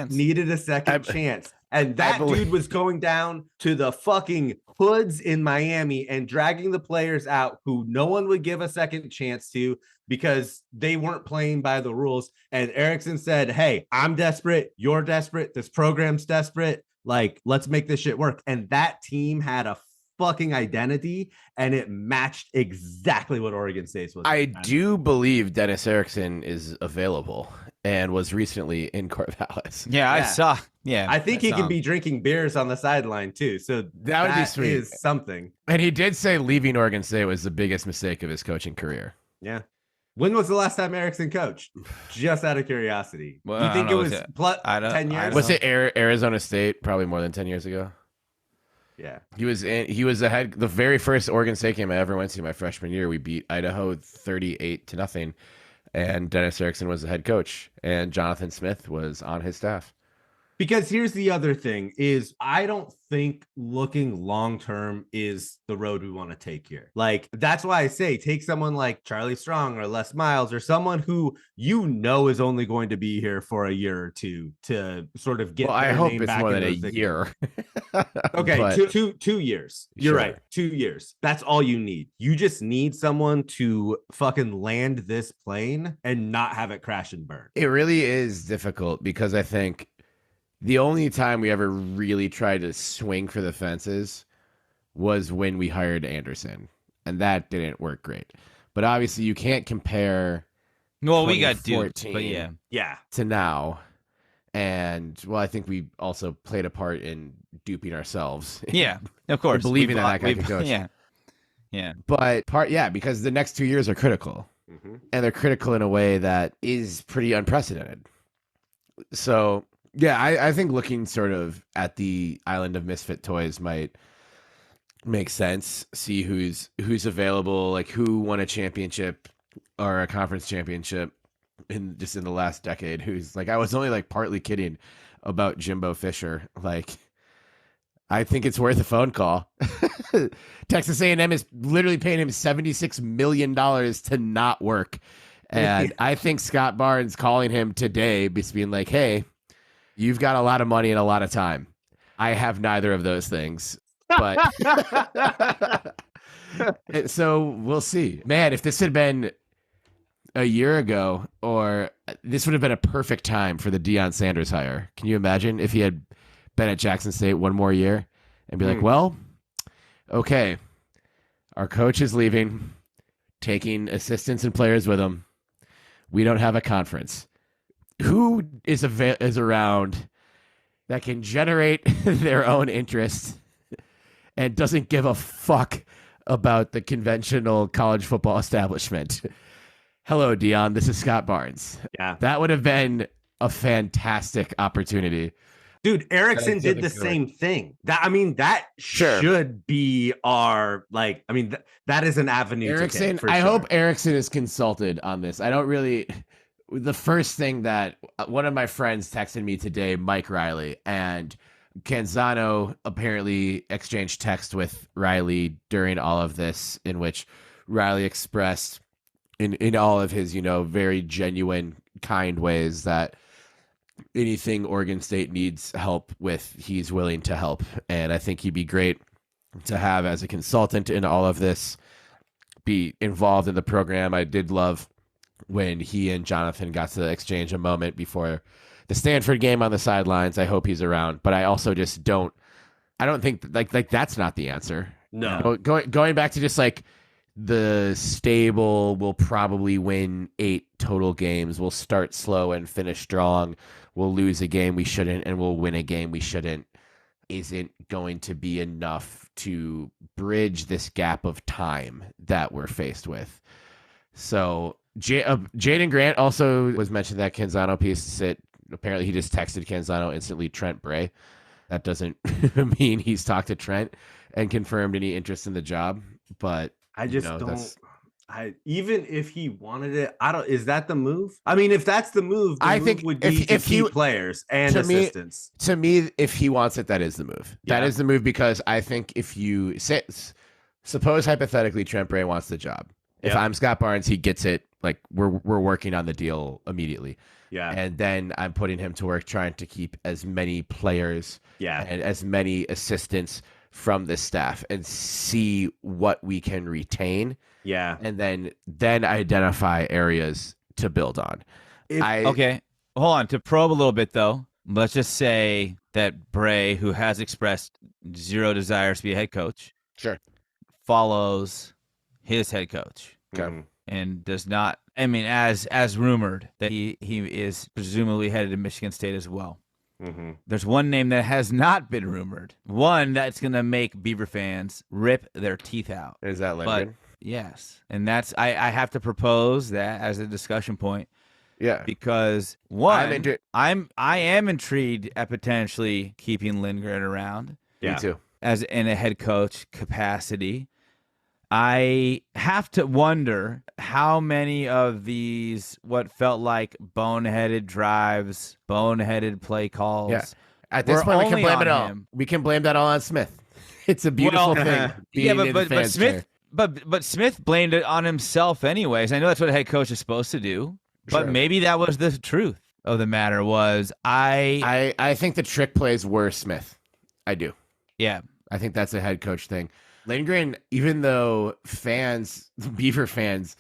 needed a second chance. And that dude was going down to the fucking hoods in Miami and dragging the players out who no one would give a second chance to because they weren't playing by the rules. And Erickson said, hey, I'm desperate. You're desperate. This program's desperate. Like, let's make this shit work. And that team had a fucking identity and it matched exactly what Oregon State's was. I do believe Dennis Erickson is available and was recently in Corvallis. Yeah, I saw. Yeah, I think he can be drinking beers on the sideline too. So that would be sweet. Is something. And he did say leaving Oregon State was the biggest mistake of his coaching career. Yeah. When was the last time Erickson coached? Just out of curiosity. Well, you think it was 10 years? Was it Arizona State? Probably more than 10 years ago. Yeah. He was the very first Oregon State game I ever went to my freshman year. We beat Idaho 38-0. And Dennis Erickson was the head coach, and Jonathan Smith was on his staff. Because here's the other thing is I don't think looking long-term is the road we want to take here. Like, that's why I say take someone like Charlie Strong or Les Miles or someone who you know is only going to be here for a year or two to sort of get I hope it's more than a year. Okay, but 2 years. You're right. 2 years. That's all you need. You just need someone to fucking land this plane and not have it crash and burn. It really is difficult because I think the only time we ever really tried to swing for the fences was when we hired Anderson, and that didn't work great. But obviously, you can't compare. Well, we got duped, but yeah, to now, and well, I think we also played a part in duping ourselves. Yeah, of course, believing that guy could coach. Yeah, but because the next 2 years are critical, and they're critical in a way that is pretty unprecedented. So. Yeah, I think looking sort of at the island of misfit toys might make sense. See who's available, like who won a championship or a conference championship in the last decade. Who's like, I was only like partly kidding about Jimbo Fisher. Like, I think it's worth a phone call. Texas A&M is literally paying him $76 million to not work, and I think Scott Barnes calling him today, just being like, hey. You've got a lot of money and a lot of time. I have neither of those things, but so we'll see. Man, if this had been a year ago, or this would have been a perfect time for the Deion Sanders hire. Can you imagine if he had been at Jackson State one more year and be like, well, okay, our coach is leaving, taking assistants and players with him. We don't have a conference. Who is around that can generate their own interest and doesn't give a fuck about the conventional college football establishment? Hello, Dion. This is Scott Barnes. Yeah. That would have been a fantastic opportunity. Dude, Erickson did the same thing. That should be our, that is an avenue Erickson, to take, for I sure. hope Erickson is consulted on this. I don't really... The first thing that one of my friends texted me today, Mike Riley, and Canzano apparently exchanged text with Riley during all of this, in which Riley expressed in all of his, very genuine, kind ways that anything Oregon State needs help with, he's willing to help. And I think he'd be great to have as a consultant in all of this, be involved in the program. I did love when he and Jonathan got to exchange a moment before the Stanford game on the sidelines. I hope he's around, but I also just I don't think like that's not the answer. No. Going back to just like the stable, will probably win 8 total games. We'll start slow and finish strong. We'll lose a game we shouldn't, and we'll win a game we shouldn't, isn't going to be enough to bridge this gap of time that we're faced with. So Jaden Grant also was mentioned that Canzano piece. Apparently he just texted Canzano instantly, Trent Bray. That doesn't mean he's talked to Trent and confirmed any interest in the job, but I just don't. Even if he wanted it, is that the move? I mean, if that's the move, I think would be to keep players and assistants. To me, if he wants it, that is the move. Yeah. That is the move, because I think if you suppose hypothetically Trent Bray wants the job. If I'm Scott Barnes, he gets it. Like we're working on the deal immediately. Yeah. And then I'm putting him to work trying to keep as many players and as many assistants from the staff and see what we can retain. Yeah. And then identify areas to build on. Okay. Hold on. To probe a little bit, though, let's just say that Bray, who has expressed zero desires to be a head coach, follows his head coach. Okay. And does not, as rumored, that he is presumably headed to Michigan State as well. Mm-hmm. There's one name that has not been rumored. One that's going to make Beaver fans rip their teeth out. Is that Lindgren? Yes. And that's, I have to propose that as a discussion point. Yeah. Because I am intrigued at potentially keeping Lindgren around. Me too. As in a head coach capacity. I have to wonder how many of these, what felt like boneheaded drives, boneheaded play calls. Yeah. At this point, we can blame it all. We can blame that all on Smith. It's a beautiful thing. But Smith blamed it on himself anyways. I know that's what a head coach is supposed to do, but maybe that was the truth of the matter. I think the trick plays were Smith. I do. Yeah. I think that's a head coach thing. Lindgren, even though Beaver fans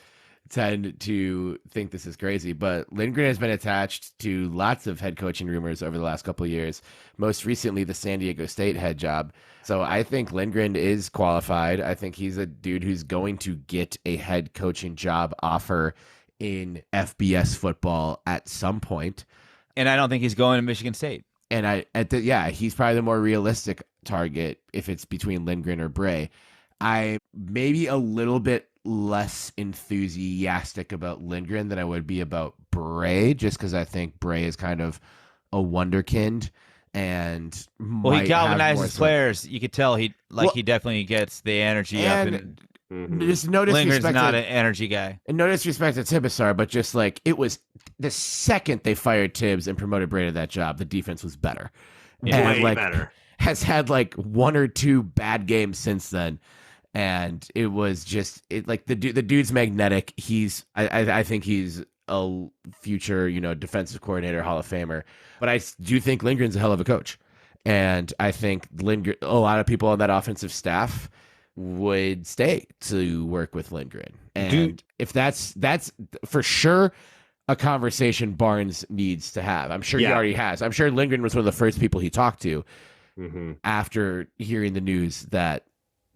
tend to think this is crazy, but Lindgren has been attached to lots of head coaching rumors over the last couple of years, most recently the San Diego State head job. So I think Lindgren is qualified. I think he's a dude who's going to get a head coaching job offer in FBS football at some point. And I don't think he's going to Michigan State. And he's probably the more realistic target if it's between Lindgren or Bray. I maybe a little bit less enthusiastic about Lindgren than I would be about Bray, just because I think Bray is kind of a wonderkind and he galvanizes players. You could tell he definitely gets the energy up. And just no disrespect. Lindgren's not an energy guy. And no disrespect to Tibesar, but just like it was the second they fired Tibbs and promoted Bray to that job, the defense was better. Yeah, way better. Has had like 1 or 2 bad games since then. And it was just the dude's magnetic. I think he's a future, defensive coordinator, Hall of Famer. But I do think Lindgren's a hell of a coach. And I think a lot of people on that offensive staff would stay to work with Lindgren. And if that's for sure a conversation Barnes needs to have. I'm sure he already has. I'm sure Lindgren was one of the first people he talked to after hearing the news that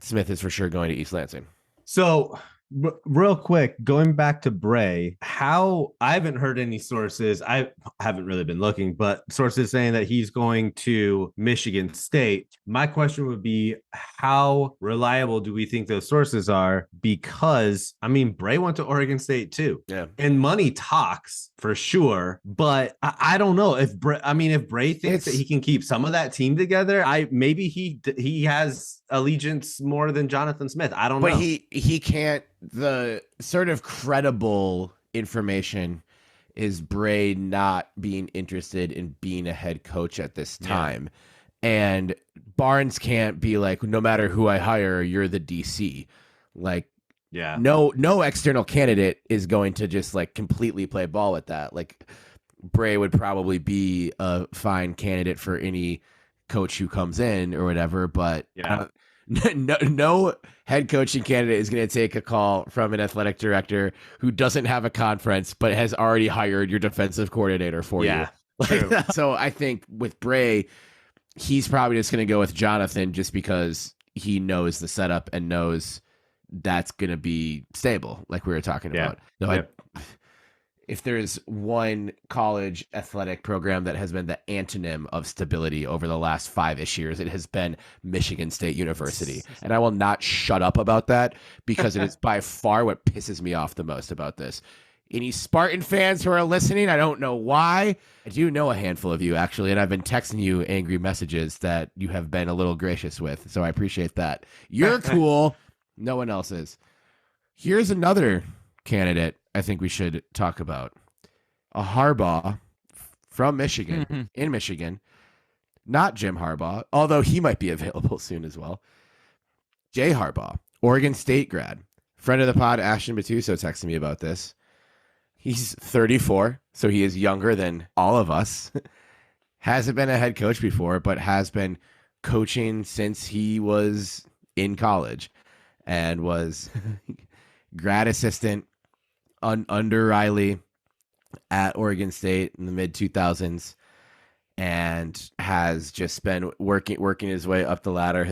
Smith is for sure going to East Lansing. So real quick, going back to Bray, I haven't heard any sources. I haven't really been looking, but sources saying that he's going to Michigan State. My question would be, how reliable do we think those sources are? Because, I mean, Bray went to Oregon State too. Yeah. And money talks for sure. But I don't know if Bray thinks that he can keep some of that team together, maybe he has allegiance more than Jonathan Smith. I don't know. But he can't. The sort of credible information is Bray not being interested in being a head coach at this time. And Barnes can't be like, no matter who I hire, you're the DC. Like, no external candidate is going to just like completely play ball with that. Like, Bray would probably be a fine candidate for any coach who comes in or whatever, but no head coaching candidate is going to take a call from an athletic director who doesn't have a conference but has already hired your defensive coordinator for you. So I think with Bray, he's probably just going to go with Jonathan just because he knows the setup and knows that's going to be stable, like we were talking about. No, if there's one college athletic program that has been the antonym of stability over the last 5-ish years, it has been Michigan State University. And I will not shut up about that because it is by far what pisses me off the most about this. Any Spartan fans who are listening, I don't know why. I do know a handful of you, actually, and I've been texting you angry messages that you have been a little gracious with, so I appreciate that. You're cool. No one else is. Here's another candidate I think we should talk about. A Harbaugh from Michigan, in Michigan. Not Jim Harbaugh, although he might be available soon as well. Jay Harbaugh, Oregon State grad. Friend of the pod, Ashton Batuso, texted me about this. He's 34, so he is younger than all of us. Hasn't been a head coach before, but has been coaching since he was in college and was grad assistant under Riley at Oregon State in the mid-2000s and has just been working his way up the ladder.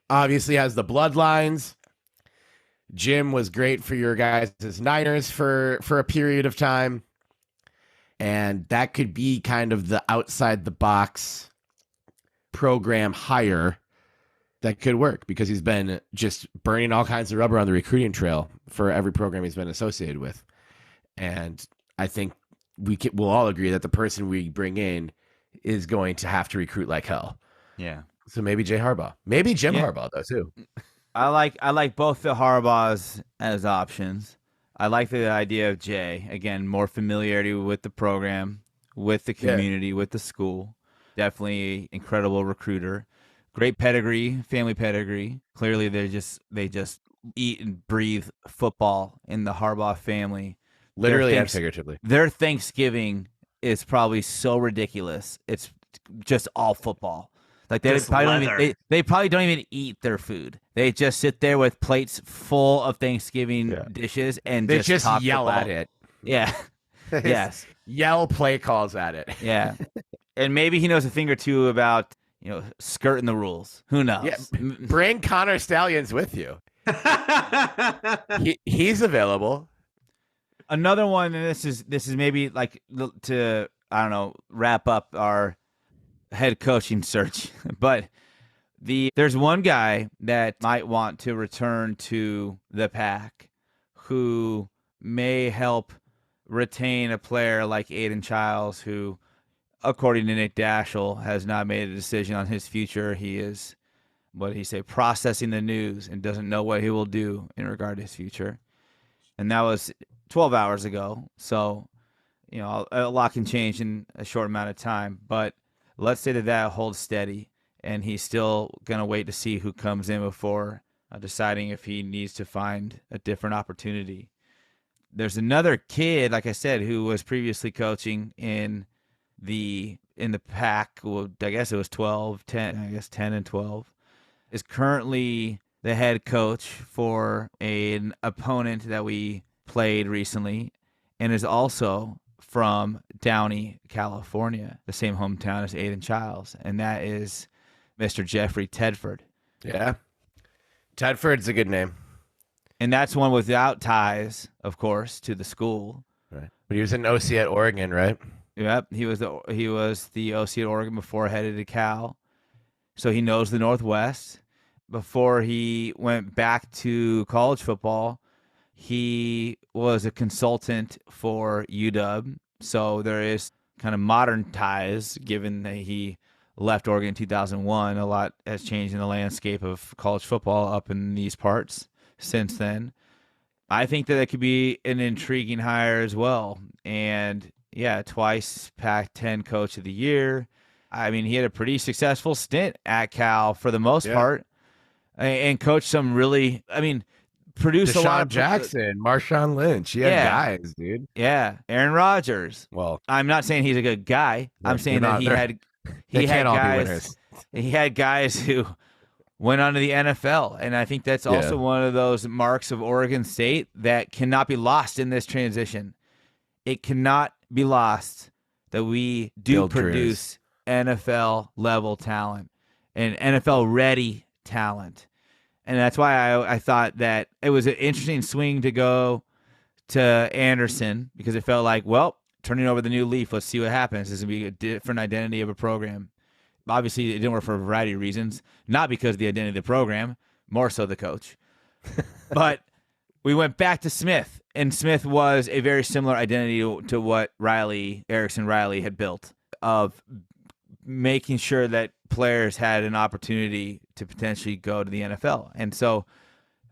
Obviously has the bloodlines. Jim was great for your guys' Niners for a period of time. And that could be kind of the outside the box program hire that could work because he's been just burning all kinds of rubber on the recruiting trail for every program he's been associated with. And I think we'll all agree that the person we bring in is going to have to recruit like hell. Yeah. So maybe Jay Harbaugh, maybe Jim Harbaugh though too. I like both the Harbaughs as options. I like the idea of Jay. Again, more familiarity with the program, with the community, with the school. Definitely incredible recruiter. Great pedigree, family pedigree. Clearly, they just eat and breathe football in the Harbaugh family. Literally and figuratively. Their Thanksgiving is probably so ridiculous. It's just all football. Like they probably don't even eat their food. They just sit there with plates full of Thanksgiving dishes and they just yell football. at it. Yeah. Yes. Yell play calls at it. Yeah. And maybe he knows a thing or two about, skirting the rules. Who knows? Yeah. Bring Connor Stallions with you. He's available. Another one, and this is maybe like to, I don't know, wrap up our head coaching search, but there's one guy that might want to return to the Pac who may help retain a player like Aiden Childs, who, according to Nick Daschel, has not made a decision on his future. He is, processing the news and doesn't know what he will do in regard to his future. And that was 12 hours ago. So, a lot can change in a short amount of time. But let's say that holds steady and he's still going to wait to see who comes in before deciding if he needs to find a different opportunity. There's another kid, like I said, who was previously coaching in the Pac. Well, I guess it was 10 and 12, is currently the head coach for an opponent that we played recently, and is also from Downey, California, the same hometown as Aiden Childs, and that is Mr. Jeffrey Tedford. Yeah. Tedford's a good name. And that's one without ties, of course, to the school. Right. But he was an OC at Oregon, right? Yep, he was the OC at Oregon before headed to Cal. So he knows the Northwest. Before he went back to college football, he was a consultant for UW. So there is kind of modern ties, given that he left Oregon in 2001. A lot has changed in the landscape of college football up in these parts since then. I think that it could be an intriguing hire as well. And yeah, twice Pac-10 Coach of the Year. I mean, he had a pretty successful stint at Cal for the most part, and coached some really, produced a lot of Jackson, Marshawn Lynch. He had guys, dude. Yeah, Aaron Rodgers. Well, I'm not saying he's a good guy. I'm saying that he had guys. He had guys who went on to the NFL, and I think that's also one of those marks of Oregon State that cannot be lost in this transition. It cannot be lost that we do produce NFL level talent and NFL ready talent. And that's why I thought that it was an interesting swing to go to Anderson, because it felt like, well, turning over the new leaf, let's see what happens. This is going to be a different identity of a program. Obviously, it didn't work for a variety of reasons, not because of the identity of the program, more so the coach. But we went back to Smith, and Smith was a very similar identity to what Erickson Riley had built, of making sure that players had an opportunity to potentially go to the NFL. And so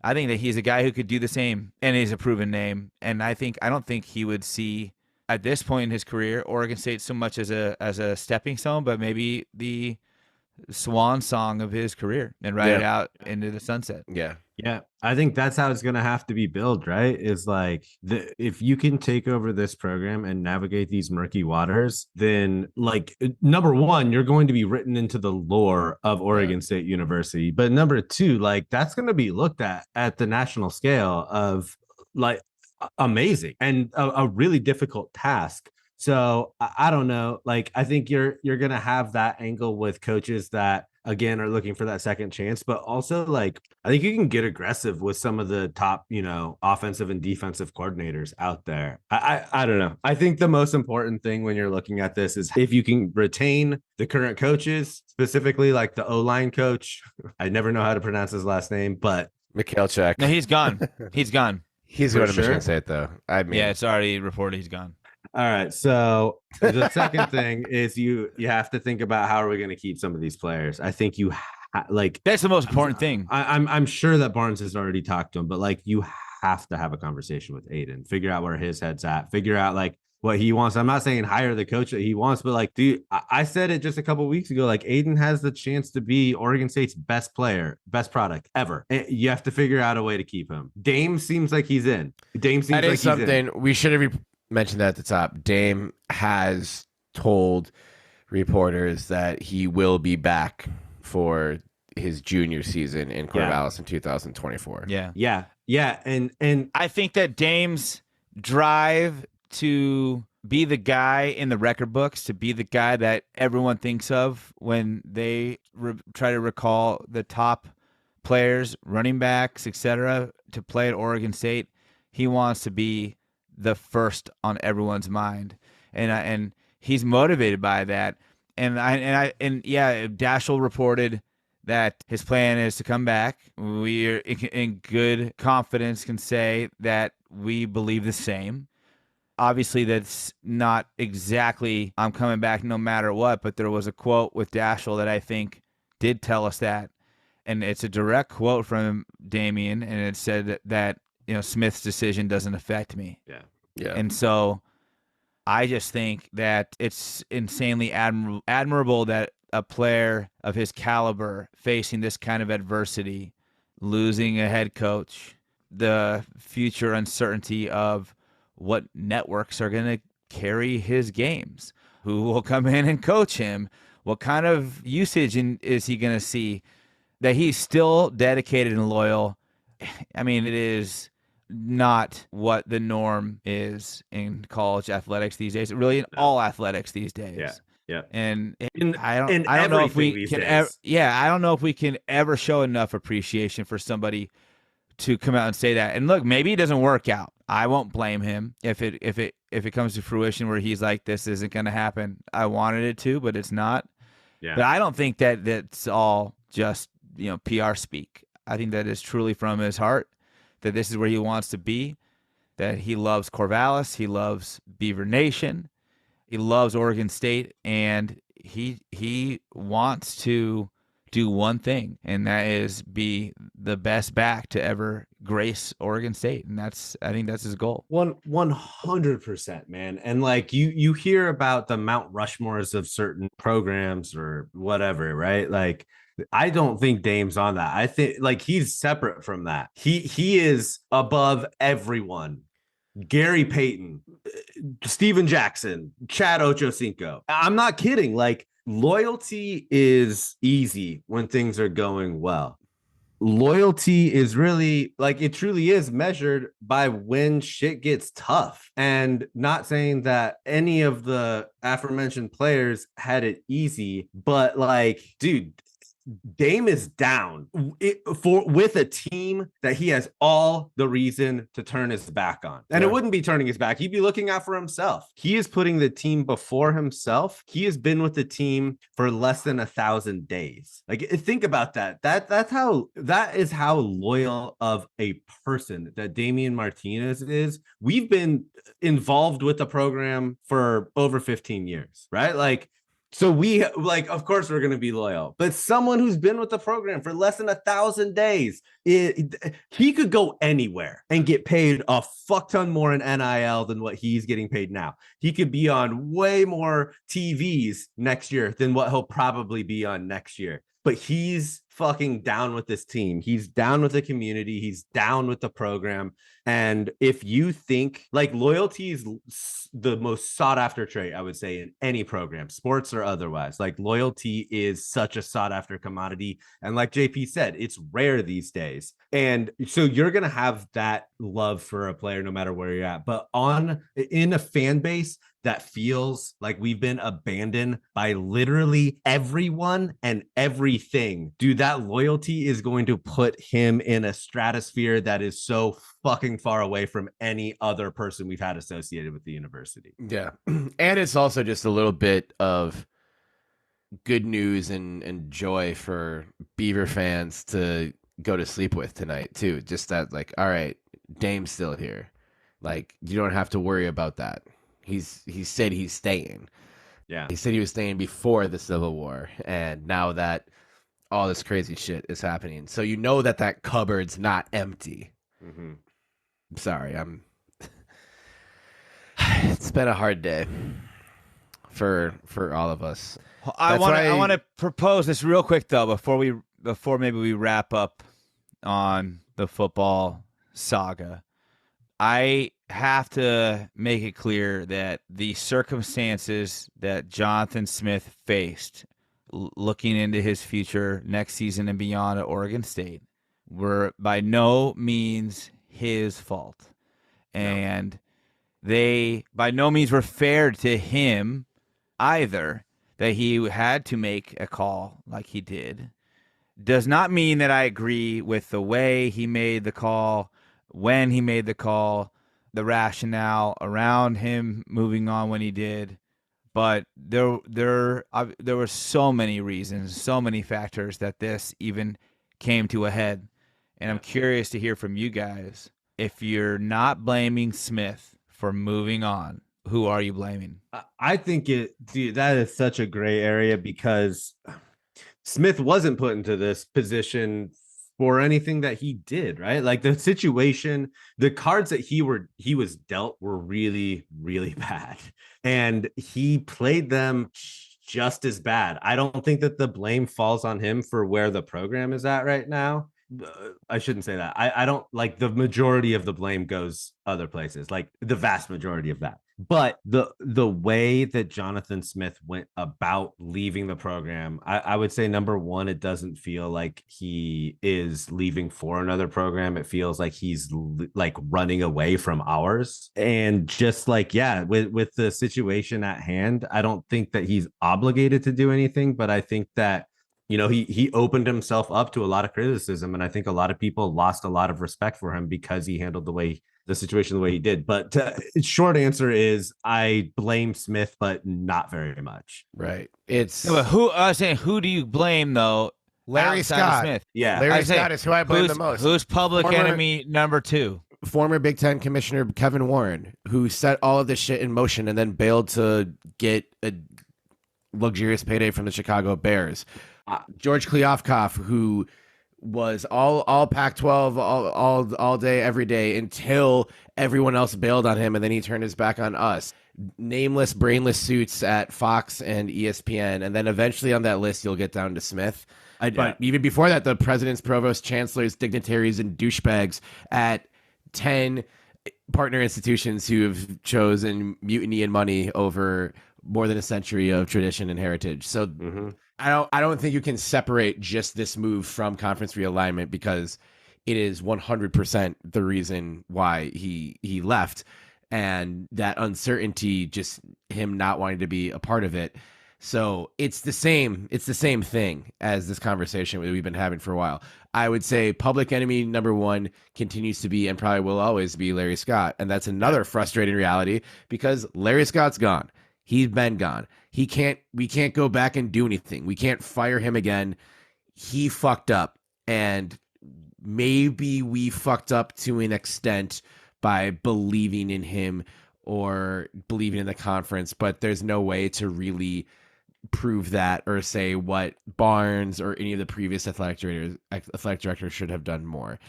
I think that he's a guy who could do the same, and he's a proven name. And I don't think he would see at this point in his career Oregon State so much as a stepping stone, but maybe the swan song of his career and ride it out into the sunset. Yeah. Yeah, I think that's how it's going to have to be built, right? Is like, if you can take over this program and navigate these murky waters, then like, number one, you're going to be written into the lore of Oregon State University. But number two, like, that's going to be looked at the national scale of like amazing and a really difficult task. So I don't know. Like, I think you're going to have that angle with coaches that, again, are looking for that second chance, but also like, I think you can get aggressive with some of the top, offensive and defensive coordinators out there. I don't know. I think the most important thing when you're looking at this is if you can retain the current coaches, specifically like the O-line coach. I never know how to pronounce his last name, but Mikhailchuk. No, he's gone. He's gone. He's going to Michigan State, though. Yeah, it's already reported he's gone. All right. So the second thing is you have to think about how are we going to keep some of these players. I think that's the most important thing. I'm sure that Barnes has already talked to him, but like, you have to have a conversation with Aiden, figure out where his head's at, figure out like what he wants. I'm not saying hire the coach that he wants, but like, dude, I said it just a couple of weeks ago, like Aiden has the chance to be Oregon State's best player, best product ever. And you have to figure out a way to keep him. Dame seems like he's in. That is something we should have mentioned that at the top. Dame has told reporters that he will be back for his junior season in Corvallis in 2024. Yeah. And I think that Dame's drive to be the guy in the record books, to be the guy that everyone thinks of when they try to recall the top players, running backs, etc., to play at Oregon State, he wants to be the first on everyone's mind, and he's motivated by that. And Daschle reported that his plan is to come back. We are in good confidence can say that we believe the same. Obviously, that's not exactly I'm coming back no matter what, but there was a quote with Daschle that I think did tell us that, and it's a direct quote from Damian, and it said that Smith's decision doesn't affect me. Yeah. And so I just think that it's insanely admirable that a player of his caliber facing this kind of adversity, losing a head coach, the future uncertainty of what networks are going to carry his games, who will come in and coach him, what kind of usage is he going to see, that he's still dedicated and loyal. I mean, it is not what the norm is in college athletics these days. Really, in all athletics these days. Yeah. Yeah. And In I don't know if we can ever, I don't know if we can ever show enough appreciation for somebody to come out and say that. And look, maybe it doesn't work out. I won't blame him if it comes to fruition where he's like, this isn't going to happen. I wanted it to, but it's not. Yeah. But I don't think that that's all just, PR speak. I think that is truly from his heart, that this is where he wants to be, that he loves Corvallis, he loves Beaver Nation, he loves Oregon State, and he wants to do one thing, and that is be the best back to ever grace Oregon State, and I think that's his goal. 100%, man. And like you hear about the Mount Rushmores of certain programs or whatever, right? Like, I don't think Dame's on that. I think like he's separate from that. He is above everyone. Gary Payton, Steven Jackson, Chad Ochocinco. I'm not kidding. Like, loyalty is easy when things are going well. Loyalty is really, like, it truly is measured by when shit gets tough. And not saying that any of the aforementioned players had it easy, but like, dude, Dame is down with a team that he has all the reason to turn his back on. And it wouldn't be turning his back. He'd be looking out for himself. He is putting the team before himself. He has been with the team for less than 1,000 days. Like, think about that. That is how loyal of a person that Damian Martinez is. We've been involved with the program for over 15 years, right? Like, so we, like, of course we're going to be loyal, but someone who's been with the program for less than 1,000 days, he could go anywhere and get paid a fuck ton more in NIL than what he's getting paid now. He could be on way more TVs next year than what he'll probably be on next year. But he's fucking down with this team. He's down with the community. He's down with the program. And if you think, like, loyalty is the most sought after trait, I would say, in any program, sports or otherwise. Like, loyalty is such a sought after commodity. And like JP said, it's rare these days. And so you're going to have that love for a player no matter where you're at. But in a fan base that feels like we've been abandoned by literally everyone and everything, dude, that loyalty is going to put him in a stratosphere that is so fucking far away from any other person we've had associated with the university. Yeah. And it's also just a little bit of good news and joy for Beaver fans to go to sleep with tonight too. Just that, like, all right, Dame's still here. Like, you don't have to worry about that. He said he's staying. Yeah. He said he was staying before the Civil War, and now that all this crazy shit is happening, so you know that cupboard's not empty. Mm-hmm. I'm sorry, it's been a hard day for all of us. I want to propose this real quick though before maybe we wrap up on the football saga. I have to make it clear that the circumstances that Jonathan Smith faced looking into his future next season and beyond at Oregon State were by no means his fault. And they by no means were fair to him either, that he had to make a call like he did. Does not mean that I agree with the way he made the call, when he made the call, the rationale around him moving on when he did. But there were so many reasons, so many factors that this even came to a head. And I'm curious to hear from you guys. If you're not blaming Smith for moving on, who are you blaming? I think that is such a gray area, because Smith wasn't put into this position for anything that he did, right? Like, the situation, the cards that he was dealt were really, really bad, and he played them just as bad. I don't think that the blame falls on him for where the program is at right now. I shouldn't say that. I don't like the majority of the blame goes other places, like the vast majority of that. But the way that Jonathan Smith went about leaving the program, I would say number one, it doesn't feel like he is leaving for another program. It feels like he's like running away from ours. And just like, yeah, with the situation at hand, I don't think that he's obligated to do anything, but I think that he opened himself up to a lot of criticism, and I think a lot of people lost a lot of respect for him because he handled the situation the way he did. But short answer is I blame Smith, but not very much. Right. It's but who do you blame though? Larry Scott. Smith. Yeah, Larry Scott is who I blame the most. Who's public enemy number 2? Former Big Ten Commissioner Kevin Warren, who set all of this shit in motion and then bailed to get a luxurious payday from the Chicago Bears. George Kliavkoff, who was all Pac-12 all day, every day until everyone else bailed on him, and then he turned his back on us. Nameless, brainless suits at Fox and ESPN, and then eventually on that list you'll get down to Smith. But even before that, the presidents, provosts, chancellors, dignitaries, and douchebags at 10 partner institutions who have chosen mutiny and money over more than a century of tradition and heritage. So I don't think you can separate just this move from conference realignment, because it is 100% the reason why he left, and that uncertainty, just him not wanting to be a part of it. So it's the same thing as this conversation that we've been having for a while. I would say public enemy number 1 continues to be, and probably will always be, Larry Scott. And that's another frustrating reality, because Larry Scott's gone. He's been gone. We can't go back and do anything. We can't fire him again. He fucked up, and maybe we fucked up to an extent by believing in him or believing in the conference, but there's no way to really prove that or say what Barnes or any of the previous athletic directors should have done more.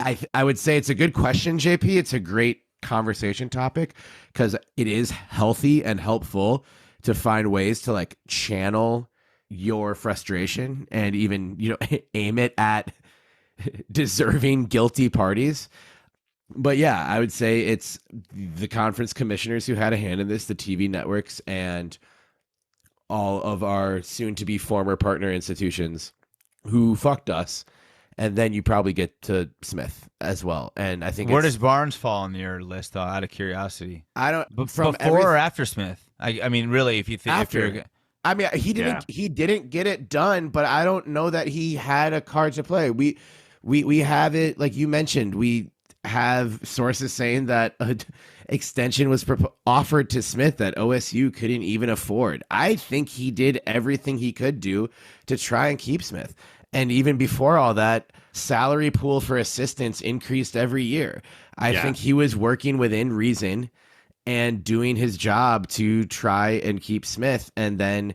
I would say it's a good question, JP. It's a great conversation topic, because it is healthy and helpful to find ways to like channel your frustration and even aim it at deserving guilty parties. But yeah, I would say it's the conference commissioners who had a hand in this, the TV networks, and all of our soon-to-be former partner institutions who fucked us. And then you probably get to Smith as well. And I think where does Barnes fall on your list, though? Out of curiosity, I don't before or after Smith. I mean, really, if you think after. I mean, he didn't get it done, but I don't know that he had a card to play. We have it, like you mentioned. We have sources saying that an extension was offered to Smith that OSU couldn't even afford. I think he did everything he could do to try and keep Smith. And even before all that, salary pool for assistants increased every year. I think he was working within reason and doing his job to try and keep Smith. And then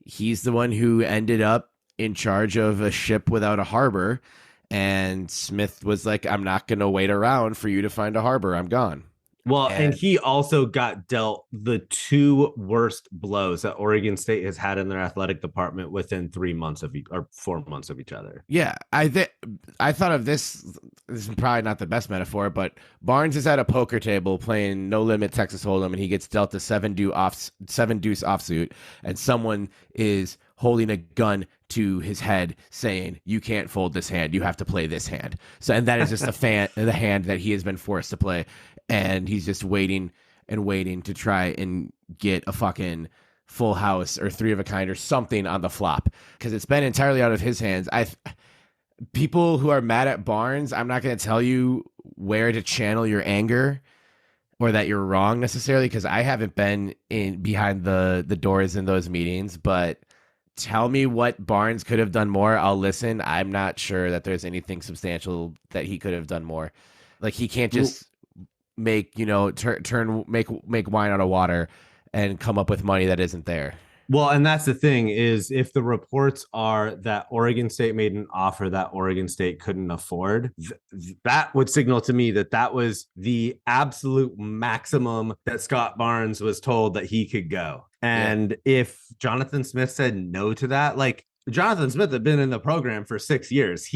he's the one who ended up in charge of a ship without a harbor. And Smith was like, I'm not going to wait around for you to find a harbor. I'm gone. Well, and he also got dealt the 2 worst blows that Oregon State has had in their athletic department within 3 months of or 4 months of each other. Yeah, I thought of this. This is probably not the best metaphor, but Barnes is at a poker table playing No Limit Texas Hold'em, and he gets dealt a 7-deuce offsuit, and someone is holding a gun to his head saying, you can't fold this hand, you have to play this hand. So, and that is just the hand that he has been forced to play. And he's just waiting and waiting to try and get a fucking full house or 3 of a kind or something on the flop, because it's been entirely out of his hands. People who are mad at Barnes, I'm not going to tell you where to channel your anger or that you're wrong necessarily, because I haven't been behind the doors in those meetings. But tell me what Barnes could have done more. I'll listen. I'm not sure that there's anything substantial that he could have done more. Like, he can't just make make wine out of water and come up with money that isn't there. Well, and that's the thing, is if the reports are that Oregon State made an offer that Oregon State couldn't afford, that would signal to me that that was the absolute maximum that Scott Barnes was told that he could go. And if Jonathan Smith said no to that, like, Jonathan Smith had been in the program for 6 years.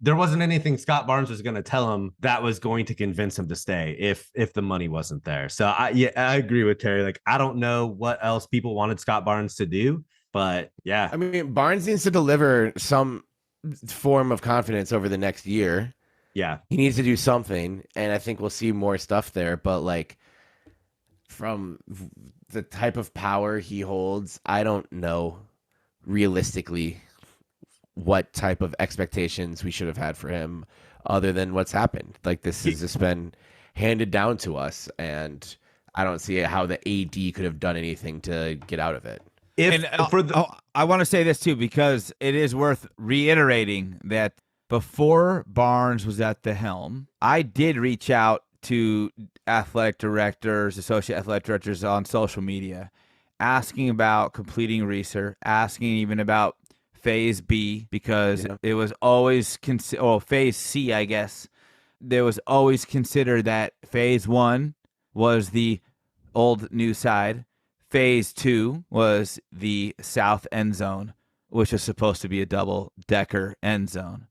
There wasn't anything Scott Barnes was going to tell him that was going to convince him to stay if the money wasn't there. So I agree with Terry. Like, I don't know what else people wanted Scott Barnes to do, but yeah. I mean, Barnes needs to deliver some form of confidence over the next year. Yeah. He needs to do something, and I think we'll see more stuff there. But like, from the type of power he holds, I don't know realistically what type of expectations we should have had for him other than what's happened. Like, this has just been handed down to us, and I don't see how the AD could have done anything to get out of it. I want to say this too, because it is worth reiterating that before Barnes was at the helm, I did reach out to athletic directors, associate athletic directors on social media, asking about completing research, asking even about phase B, because it was always phase C, I guess. There was always considered that phase 1 was the old new side. Phase 2 was the south end zone, which was supposed to be a double-decker end zone.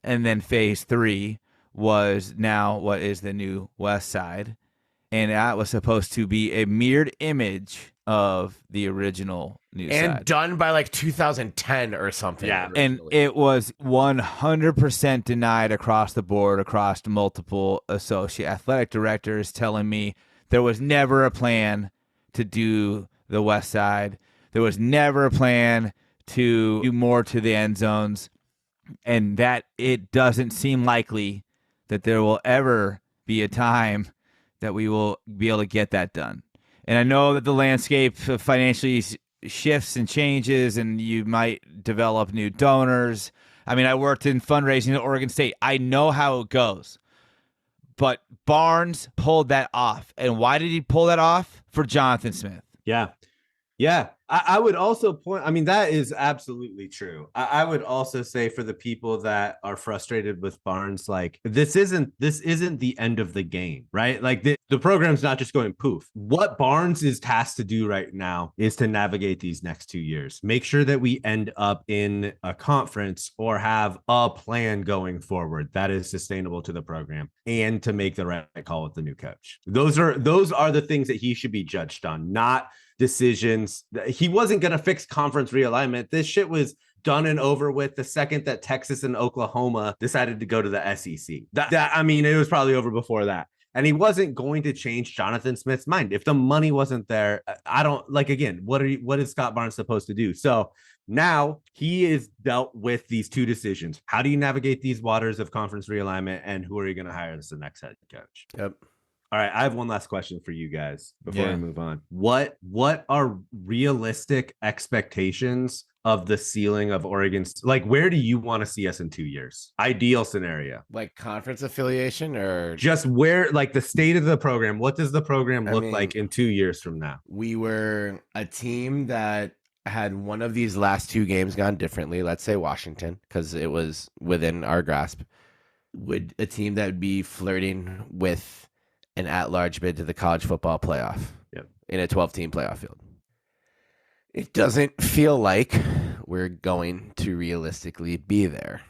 And then phase 3 was now what is the new west side. And that was supposed to be a mirrored image of the original new side. And done by like 2010 or something. Yeah. And it was 100% denied across the board, across multiple associate athletic directors, telling me there was never a plan to do the west side. There was never a plan to do more to the end zones, and that it doesn't seem likely that there will ever be a time that we will be able to get that done. And I know that the landscape financially shifts and changes, and you might develop new donors. I mean, I worked in fundraising at Oregon State. I know how it goes. But Barnes pulled that off. And why did he pull that off? For Jonathan Smith. Yeah. Yeah. I would also point, I mean, that is absolutely true. I would also say, for the people that are frustrated with Barnes, like, this isn't the end of the game, right? Like, the program's not just going poof. What Barnes is tasked to do right now is to navigate these next 2 years, make sure that we end up in a conference or have a plan going forward that is sustainable to the program, and to make the right call with the new coach. Those are the things that he should be judged on, not decisions. He wasn't going to fix conference realignment. This shit was done and over with the second that Texas and Oklahoma decided to go to the SEC. I mean, it was probably over before that. And he wasn't going to change Jonathan Smith's mind. If the money wasn't there, I don't, like, again, what is Scott Barnes supposed to do? So now he is dealt with these two decisions. How do you navigate these waters of conference realignment, and who are you going to hire as the next head coach? Yep. All right, I have one last question for you guys before we move on. What are realistic expectations of the ceiling of Oregon? Like, where do you want to see us in 2 years? Ideal scenario. Like conference affiliation, or just where, like, the state of the program? What does the program look like in 2 years from now? We were a team that had one of these last 2 games gone differently. Let's say Washington, because it was within our grasp. Would a team that would be flirting with an at-large bid to the college football playoff in a 12-team playoff field? It doesn't feel like we're going to realistically be there,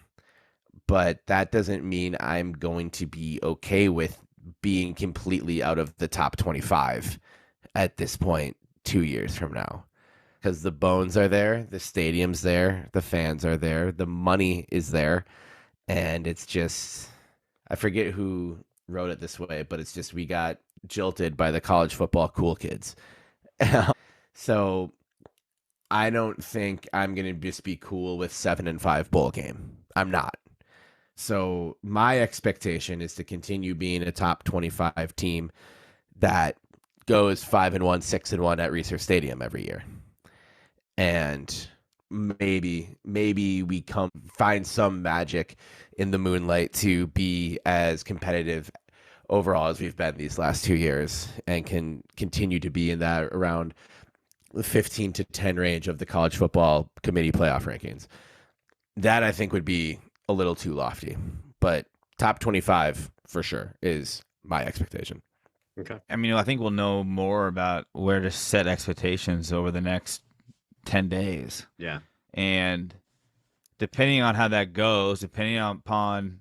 but that doesn't mean I'm going to be okay with being completely out of the top 25 at this point 2 years from now, because the bones are there, the stadium's there, the fans are there, the money is there, and it's just, I forget who wrote it this way, but it's just, we got jilted by the college football cool kids. So I don't think I'm going to just be cool with 7-5 bowl game. I'm not. So my expectation is to continue being a top 25 team that goes 5-1, 6-1 at Research Stadium every year. And maybe we find some magic in the moonlight to be as competitive overall as we've been these last 2 years, and can continue to be in that around the 15-10 range of the college football committee playoff rankings. That, I think, would be a little too lofty, but top 25 for sure is my expectation. Okay. I mean, I think we'll know more about where to set expectations over the next 10 days. Yeah. And depending on how that goes, upon,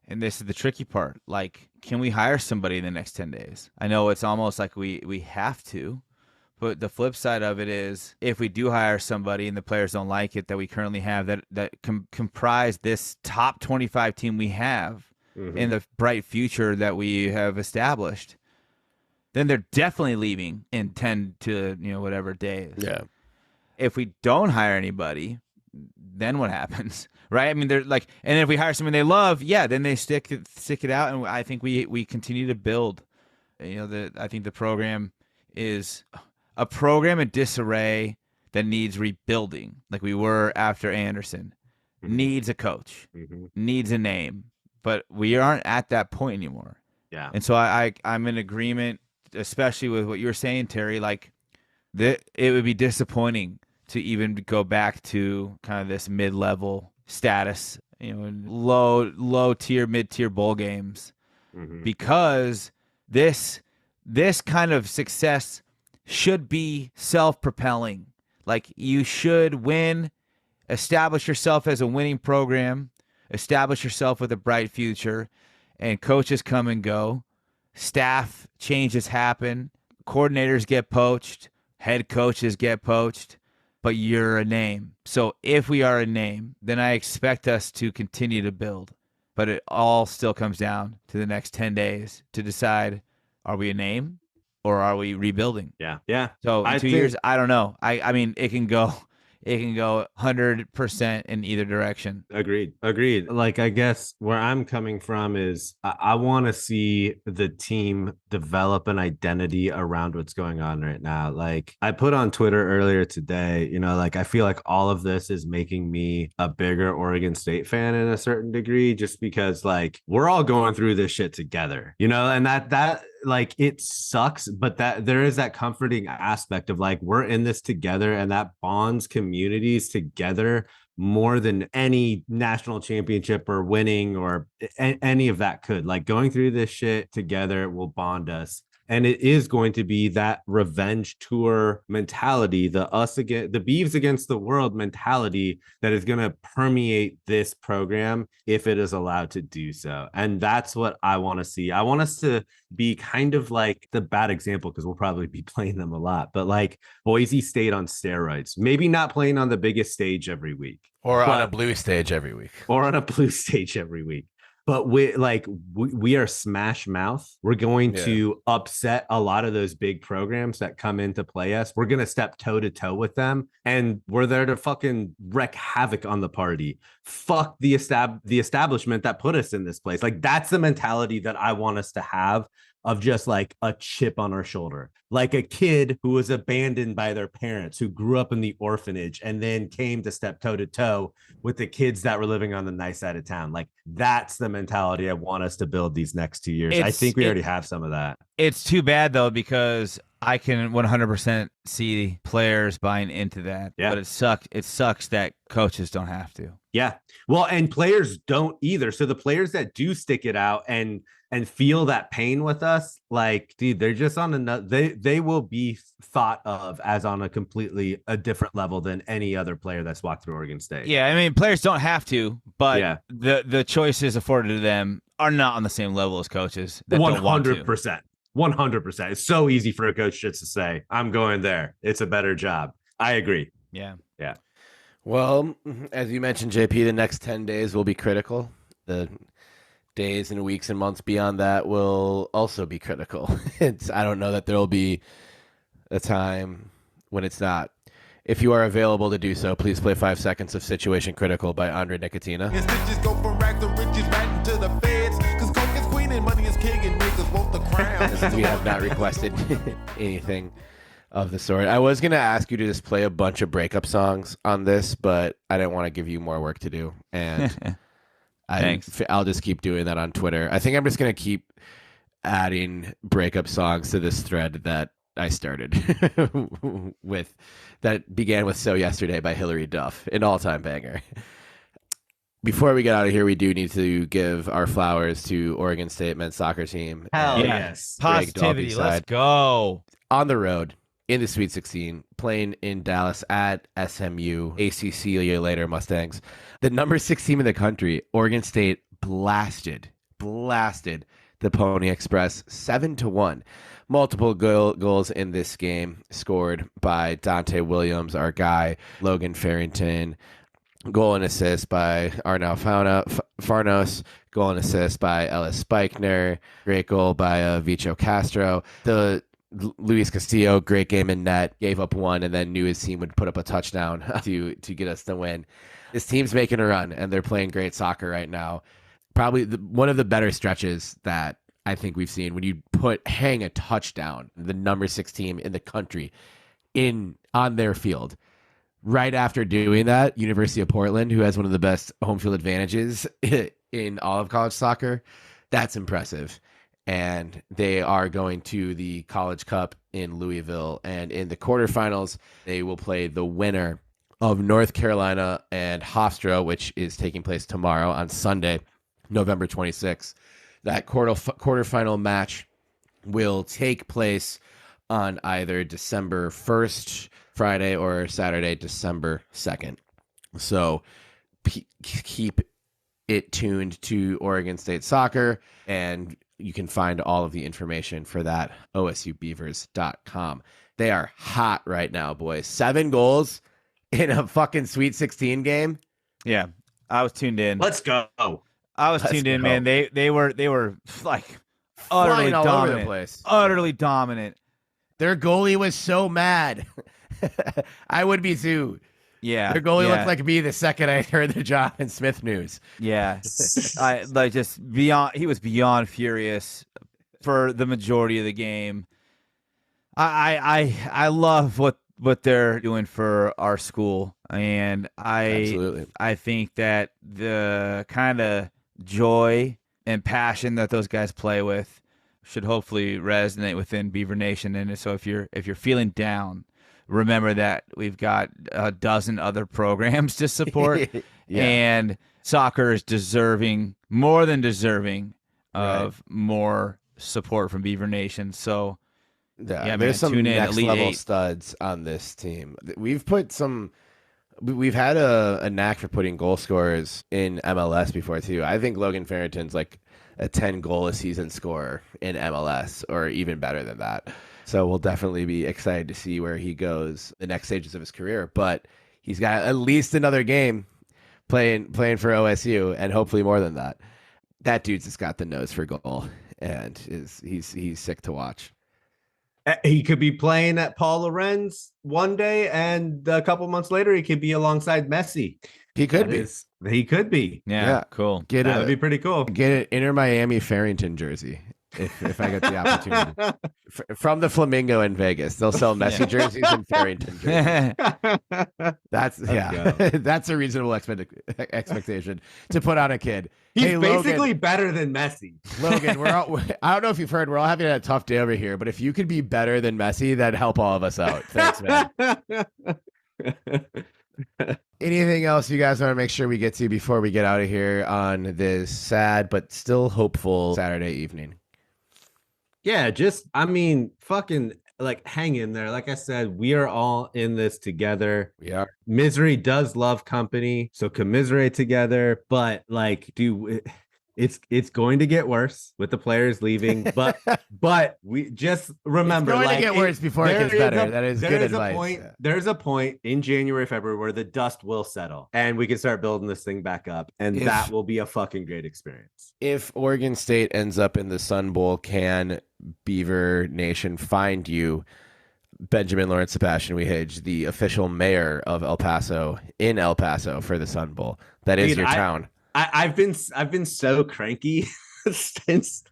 and this is the tricky part, like, can we hire somebody in the next 10 days? I know it's almost like we have to, but the flip side of it is, if we do hire somebody and the players don't like it that we currently have, that comprise this top 25 team we have in the bright future that we have established, then they're definitely leaving in 10 to whatever days. Yeah. If we don't hire anybody, then what happens, right? I mean, they're like, and if we hire someone they love, then they stick it out, and I think we continue to build. I think the program is a program in disarray that needs rebuilding, like we were after Anderson. Needs a coach, needs a name, but we aren't at that point anymore. Yeah, and so I'm in agreement, especially with what you were saying, Terry. Like, it would be disappointing to even go back to kind of this mid-level status, low tier, mid-tier bowl games, because this kind of success should be self-propelling. Like, you should win, establish yourself as a winning program, establish yourself with a bright future, and coaches come and go, staff changes happen, coordinators get poached, head coaches get poached, but you're a name. So if we are a name, then I expect us to continue to build. But it all still comes down to the next 10 days to decide, are we a name or are we rebuilding? Yeah. So in 2 years, I don't know. I mean, it can go 100% in either direction. Agreed. Like, I guess where I'm coming from is I want to see the team develop an identity around what's going on right now. Like, I put on Twitter earlier today, like, I feel like all of this is making me a bigger Oregon State fan in a certain degree, just because, like, we're all going through this shit together, and that like, it sucks, but that there is that comforting aspect of, like, we're in this together, and that bonds communities together more than any national championship or winning or any of that could. Like, going through this shit together will bond us. And it is going to be that revenge tour mentality, the Beavs against the world mentality that is going to permeate this program if it is allowed to do so. And that's what I want to see. I want us to be kind of like the bad example, because we'll probably be playing them a lot, but like Boise State on steroids, maybe not playing on the biggest stage every week. Or on a blue stage every week. But we are smash mouth. We're going to upset a lot of those big programs that come in to play us. We're going to step toe to toe with them, and we're there to fucking wreak havoc on the party. Fuck the establishment that put us in this place. Like, that's the mentality that I want us to have, of just like a chip on our shoulder, like a kid who was abandoned by their parents, who grew up in the orphanage and then came to step toe to toe with the kids that were living on the nice side of town. Like, that's the mentality I want us to build these next 2 years. I think we already have some of that. It's too bad, though, because I can 100% see players buying into that. Yeah. But it sucks that coaches don't have to. Yeah. Well, and players don't either. So the players that do stick it out and feel that pain with us, like, dude, they're just on another, they will be thought of as on a different level than any other player that's walked through Oregon State. Yeah, I mean, players don't have to, but the choices afforded to them are not on the same level as coaches that 100%. Don't want to. 100%. It's so easy for a coach just to say, I'm going there. It's a better job. I agree. Yeah. Well, as you mentioned, JP, the next 10 days will be critical. The days and weeks and months beyond that will also be critical. I don't know that there will be a time when it's not. If you are available to do so, please play 5 seconds of Situation Critical by Andre Nicotina. And stitches go from rags to riches right into the feds. Cause coke is queen and money is king and niggas want the crown. We have not requested anything of the sort. I was going to ask you to just play a bunch of breakup songs on this, but I didn't want to give you more work to do. And I'll just keep doing that on Twitter. I think I'm just going to keep adding breakup songs to this thread that I started with, that began with So Yesterday by Hillary Duff, an all-time banger. Before we get out of here, we do need to give our flowers to Oregon State men's soccer team. Hell yes. Positivity. Let's go. On the road in the Sweet 16, playing in Dallas at SMU, ACC a year later, Mustangs. The number 6 team in the country, Oregon State, blasted the Pony Express 7-1. Multiple goals in this game scored by Dante Williams, our guy, Logan Farrington. Goal and assist by Arnau Farnos. Goal and assist by Ellis Speichner. Great goal by Vicho Castro. The Luis Castillo, great game in net. Gave up one and then knew his team would put up a touchdown to get us the win. This team's making a run, and they're playing great soccer right now. Probably one of the better stretches that I think we've seen when you hang a touchdown, the number 6 team in the country on their field. Right after doing that, University of Portland, who has one of the best home field advantages in all of college soccer, that's impressive. And they are going to the College Cup in Louisville. And in the quarterfinals, they will play the winner of North Carolina and Hofstra, which is taking place tomorrow on Sunday, November 26th. That quarterfinal match will take place on either December 1st, Friday, or Saturday, December 2nd. So keep it tuned to Oregon State Soccer, and you can find all of the information for that OSUBeavers.com. They are hot right now, boys. 7 goals in a fucking Sweet 16 game. Yeah, I was tuned in. Let's go. Let's tuned in, man. They were like utterly all dominant. over the place. Utterly dominant. Their goalie was so mad. I would be too. Yeah. Their goalie looked like me the second I heard the Jonathan Smith news. Yeah. He was beyond furious for the majority of the game. I love what they're doing for our school, and Absolutely. I think that the kind of joy and passion that those guys play with should hopefully resonate within Beaver Nation. And so if you're feeling down, remember that we've got a dozen other programs to support. Yeah. And soccer is more than deserving of more support from Beaver Nation. So there's some next level studs on this team. We've had a knack for putting goal scorers in MLS before too. I think Logan Farrington's like a 10 goal a season scorer in MLS, or even better than that. So we'll definitely be excited to see where he goes the next stages of his career. But he's got at least another game playing for OSU, and hopefully more than that. That dude's just got the nose for goal, and he's sick to watch. He could be playing at Paul Lorenz one day, and a couple months later, he could be alongside Messi. He could be. He could be. Yeah, cool. That would be pretty cool. Get an Inter Miami Farrington jersey if I get the opportunity. From the Flamingo in Vegas, they'll sell Messi jerseys and Farrington jerseys. That's a reasonable expectation to put on a kid. He's basically Logan, better than Messi. Logan, I don't know if you've heard, we're all having a tough day over here, but if you could be better than Messi, that'd help all of us out. Thanks, man. Anything else you guys want to make sure we get to before we get out of here on this sad but still hopeful Saturday evening? Yeah, fucking hang in there. Like I said, we are all in this together. We are. Misery does love company, so commiserate together. But it's going to get worse with the players leaving. But we just remember, it's going to get worse before it gets better. That is good advice. There's a point in January, February where the dust will settle, and we can start building this thing back up, and that will be a fucking great experience. If Oregon State ends up in the Sun Bowl, can Beaver Nation find you, Benjamin Lawrence Sebastian Wehage, the official mayor of El Paso, in El Paso for the Sun Bowl? That is your town. I've been so cranky since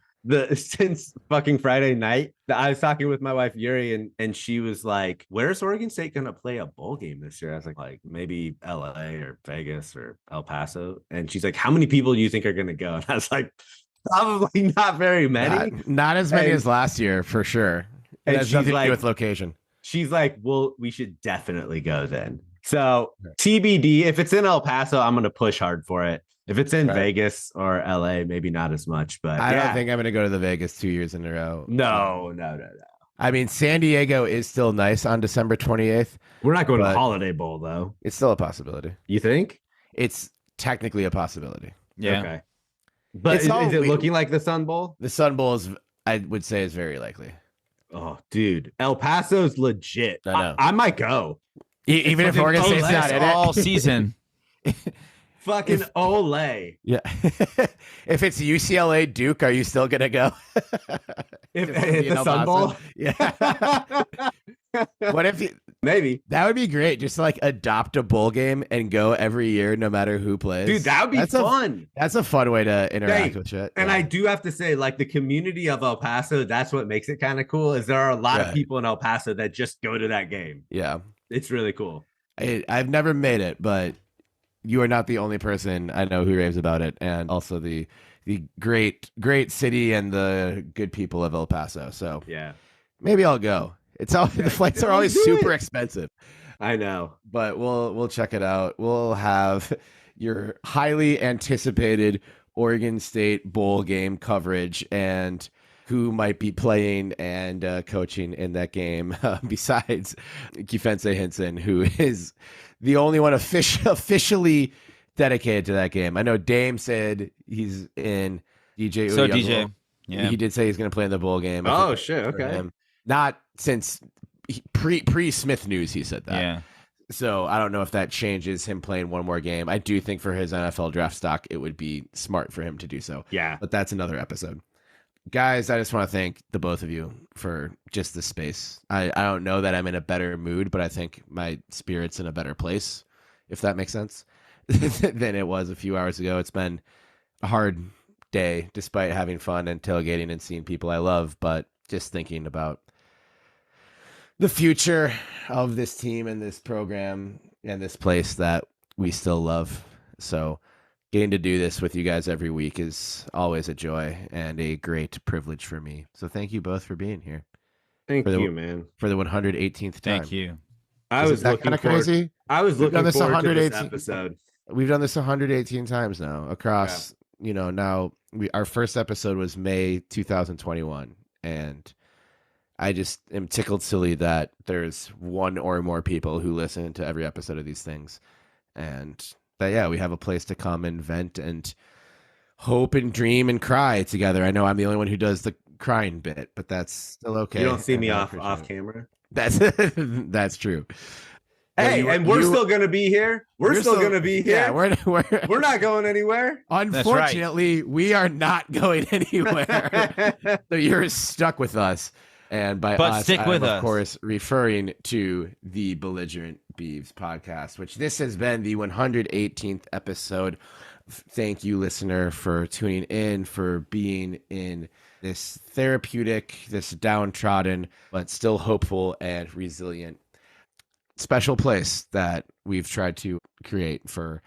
fucking Friday night. I was talking with my wife Yuri, and she was like, "Where's Oregon State gonna play a bowl game this year?" I was like maybe LA or Vegas or El Paso. And she's like, "How many people do you think are gonna go?" And I was like, "Probably not very many. Not as many as last year, for sure." It has nothing to do with location. She's like, "Well, we should definitely go then." So TBD. If it's in El Paso, I'm gonna push hard for it. If it's in Vegas or LA, maybe not as much. But I don't think I'm going to go to the Vegas 2 years in a row. No. I mean, San Diego is still nice on December 28th. We're not going to But- the Holiday Bowl, though. It's still a possibility. You think? It's technically a possibility. Yeah. Okay. But It's is all- it looking like the Sun Bowl? The Sun Bowl is, I would say, is very likely. Oh, dude. El Paso's legit. I know. I might go. Even if Oregon State's not in it. all season. Fucking Olay. Yeah. If it's UCLA Duke, are you still gonna go? If If it'll be in the El Sun Paso? Bowl? Yeah. What if you, Maybe. that would be great? Just like adopt a bowl game and go every year, no matter who plays. Dude, that would be fun. That's a fun way to interact Hey, with shit. And Yeah. I do have to say, like, the community of El Paso, that's what makes it kind of cool, is there are a lot of Right. people in El Paso that just go to that game. Yeah. It's really cool. I've never made it, but you are not the only person I know who raves about it, and also the great city and the good people of El Paso. So Yeah. maybe I'll go. It's all the flights are always do super it. expensive, I know. but we'll check it out. We'll have your highly anticipated Oregon State bowl game coverage and who might be playing and coaching in that game besides Kifense Hinson, who is the only one officially dedicated to that game. I know Dame said he's in. DJ So Uyunglele, DJ. Yeah. he did say he's going to play in the bowl game. I Oh, think shit. for Okay. him. Not since pre Smith news he said that. Yeah. So I don't know if that changes him playing one more game. I do think for his NFL draft stock, it would be smart for him to do so. Yeah. But that's another episode. Guys, I just want to thank the both of you for just the space. I don't know that I'm in a better mood, but I think my spirit's in a better place, if that makes sense, than it was a few hours ago. It's been a hard day, despite having fun and tailgating and seeing people I love, but just thinking about the future of this team and this program and this place that we still love. So getting to do this with you guys every week is always a joy and a great privilege for me. So thank you both for being here Thank For the- you, man. for the 118th time. Thank you. I Isn't was that looking kind of forward. crazy? I was We've done looking this forward to this 118 episode. We've done this 118 times now across, now our first episode was May 2021. And I just am tickled silly that there's one or more people who listen to every episode of these things. And that, yeah, we have a place to come and vent and hope and dream and cry together. I know I'm the only one who does the crying bit, but that's still okay. You don't see me And I off appreciate it. camera. That's true. Hey, and we're still gonna be here. We're you're still gonna be here. Yeah, we're not going anywhere. unfortunately, we are not going anywhere. So you're stuck with us. And by But us, stick with I'm, us. of course, referring to the Belligerent Beavs podcast, which this has been the 118th episode. Thank you, listener, for tuning in, for being in this therapeutic, this downtrodden, but still hopeful and resilient special place that we've tried to create for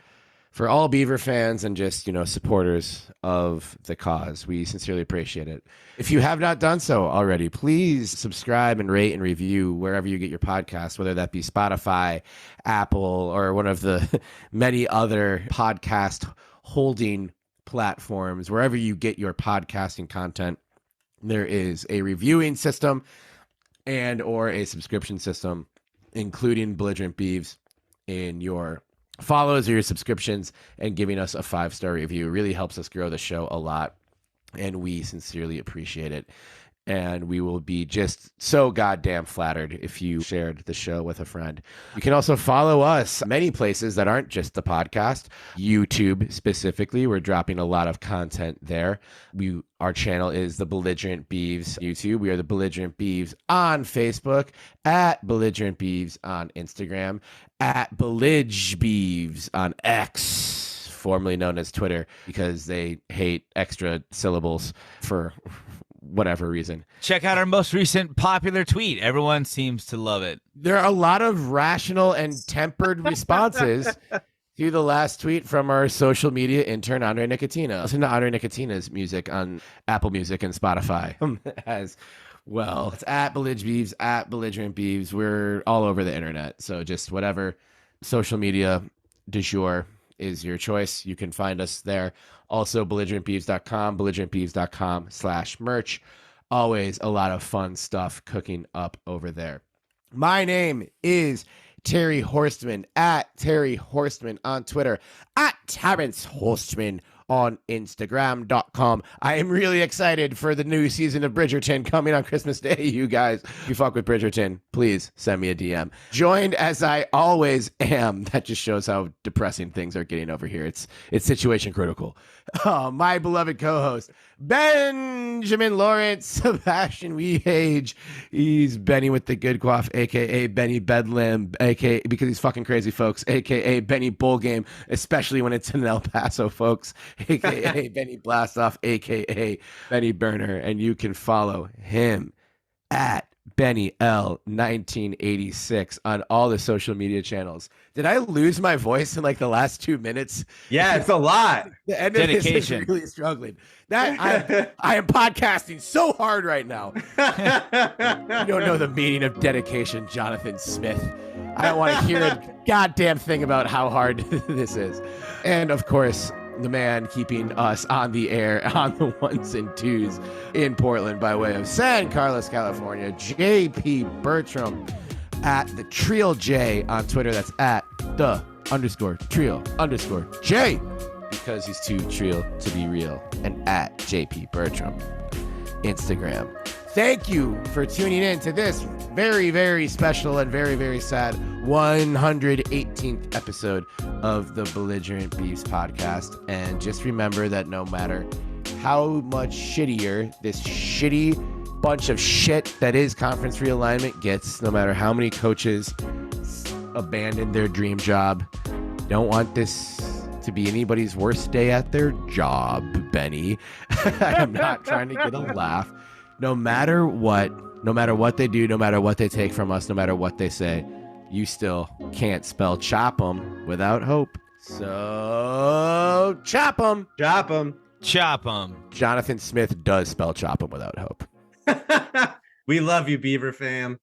all Beaver fans and just, supporters of the cause. We sincerely appreciate it. If you have not done so already, please subscribe and rate and review wherever you get your podcast, whether that be Spotify, Apple, or one of the many other podcast holding platforms. Wherever you get your podcasting content, there is a reviewing system and or a subscription system, including Belligerent Beavs, in your follows or your subscriptions, and giving us a 5-star review really helps us grow the show a lot, and we sincerely appreciate it. And we will be just so goddamn flattered if you shared the show with a friend. You can also follow us many places that aren't just the podcast. YouTube specifically, we're dropping a lot of content there. Our channel is the Belligerent Beavs YouTube. We are the Belligerent Beavs on Facebook, at Belligerent Beavs on Instagram, at Bellig Beavs on X, formerly known as Twitter, because they hate extra syllables for whatever reason. Check out our most recent popular tweet. Everyone seems to love it. There are a lot of rational and tempered responses to the last tweet from our social media intern, Andre Nicotina. Listen to Andre Nicotina's music on Apple Music and Spotify as well. It's at Bellig Beavs, at Belligerent Beavs. We're all over the internet. So just whatever social media du jour is your choice. You can find us there. Also, belligerentbeavs.com, belligerentbeavs.com/merch. always a lot of fun stuff cooking up over there. My name is Terry Horstman, at Terry Horstman on Twitter, at Terrence Horstman on Instagram.com. I am really excited for the new season of Bridgerton coming on Christmas Day, you guys. If you fuck with Bridgerton, please send me a DM. Joined as I always am. That just shows how depressing things are getting over here. It's situation critical. My beloved co-host, Benjamin Lawrence, Sebastian Wehage. He's Benny with the good quaff, a.k.a. Benny Bedlam, a.k.a. because he's fucking crazy, folks, a.k.a. Benny Bull Game, especially when it's in El Paso, folks, a.k.a. Benny Blastoff, a.k.a. Benny Burner. And you can follow him at Benny L 1986 on all the social media channels. Did I lose my voice in like the last 2 minutes? Yeah, it's a lot. The end of this is really struggling. That I am podcasting so hard right now. You don't know the meaning of dedication, Jonathan Smith. I don't want to hear a goddamn thing about how hard this is. And of course, the man keeping us on the air on the ones and twos in Portland by way of San Carlos, California, JP Bertram at the Trial J on Twitter. That's at the _Trial _J because he's too trial to be real. And at JP Bertram Instagram. Thank you for tuning in to this very, very special and very, very sad 118th episode of the Belligerent Beavs Podcast. And just remember that no matter how much shittier this shitty bunch of shit that is conference realignment gets, no matter how many coaches abandon their dream job, don't want this to be anybody's worst day at their job, Benny. I am not trying to get a laugh. No matter what they do, no matter what they take from us, no matter what they say, you still can't spell chop 'em without hope. So chop 'em. Chop 'em. Chop 'em. Jonathan Smith does spell chop 'em without hope. We love you, Beaver fam.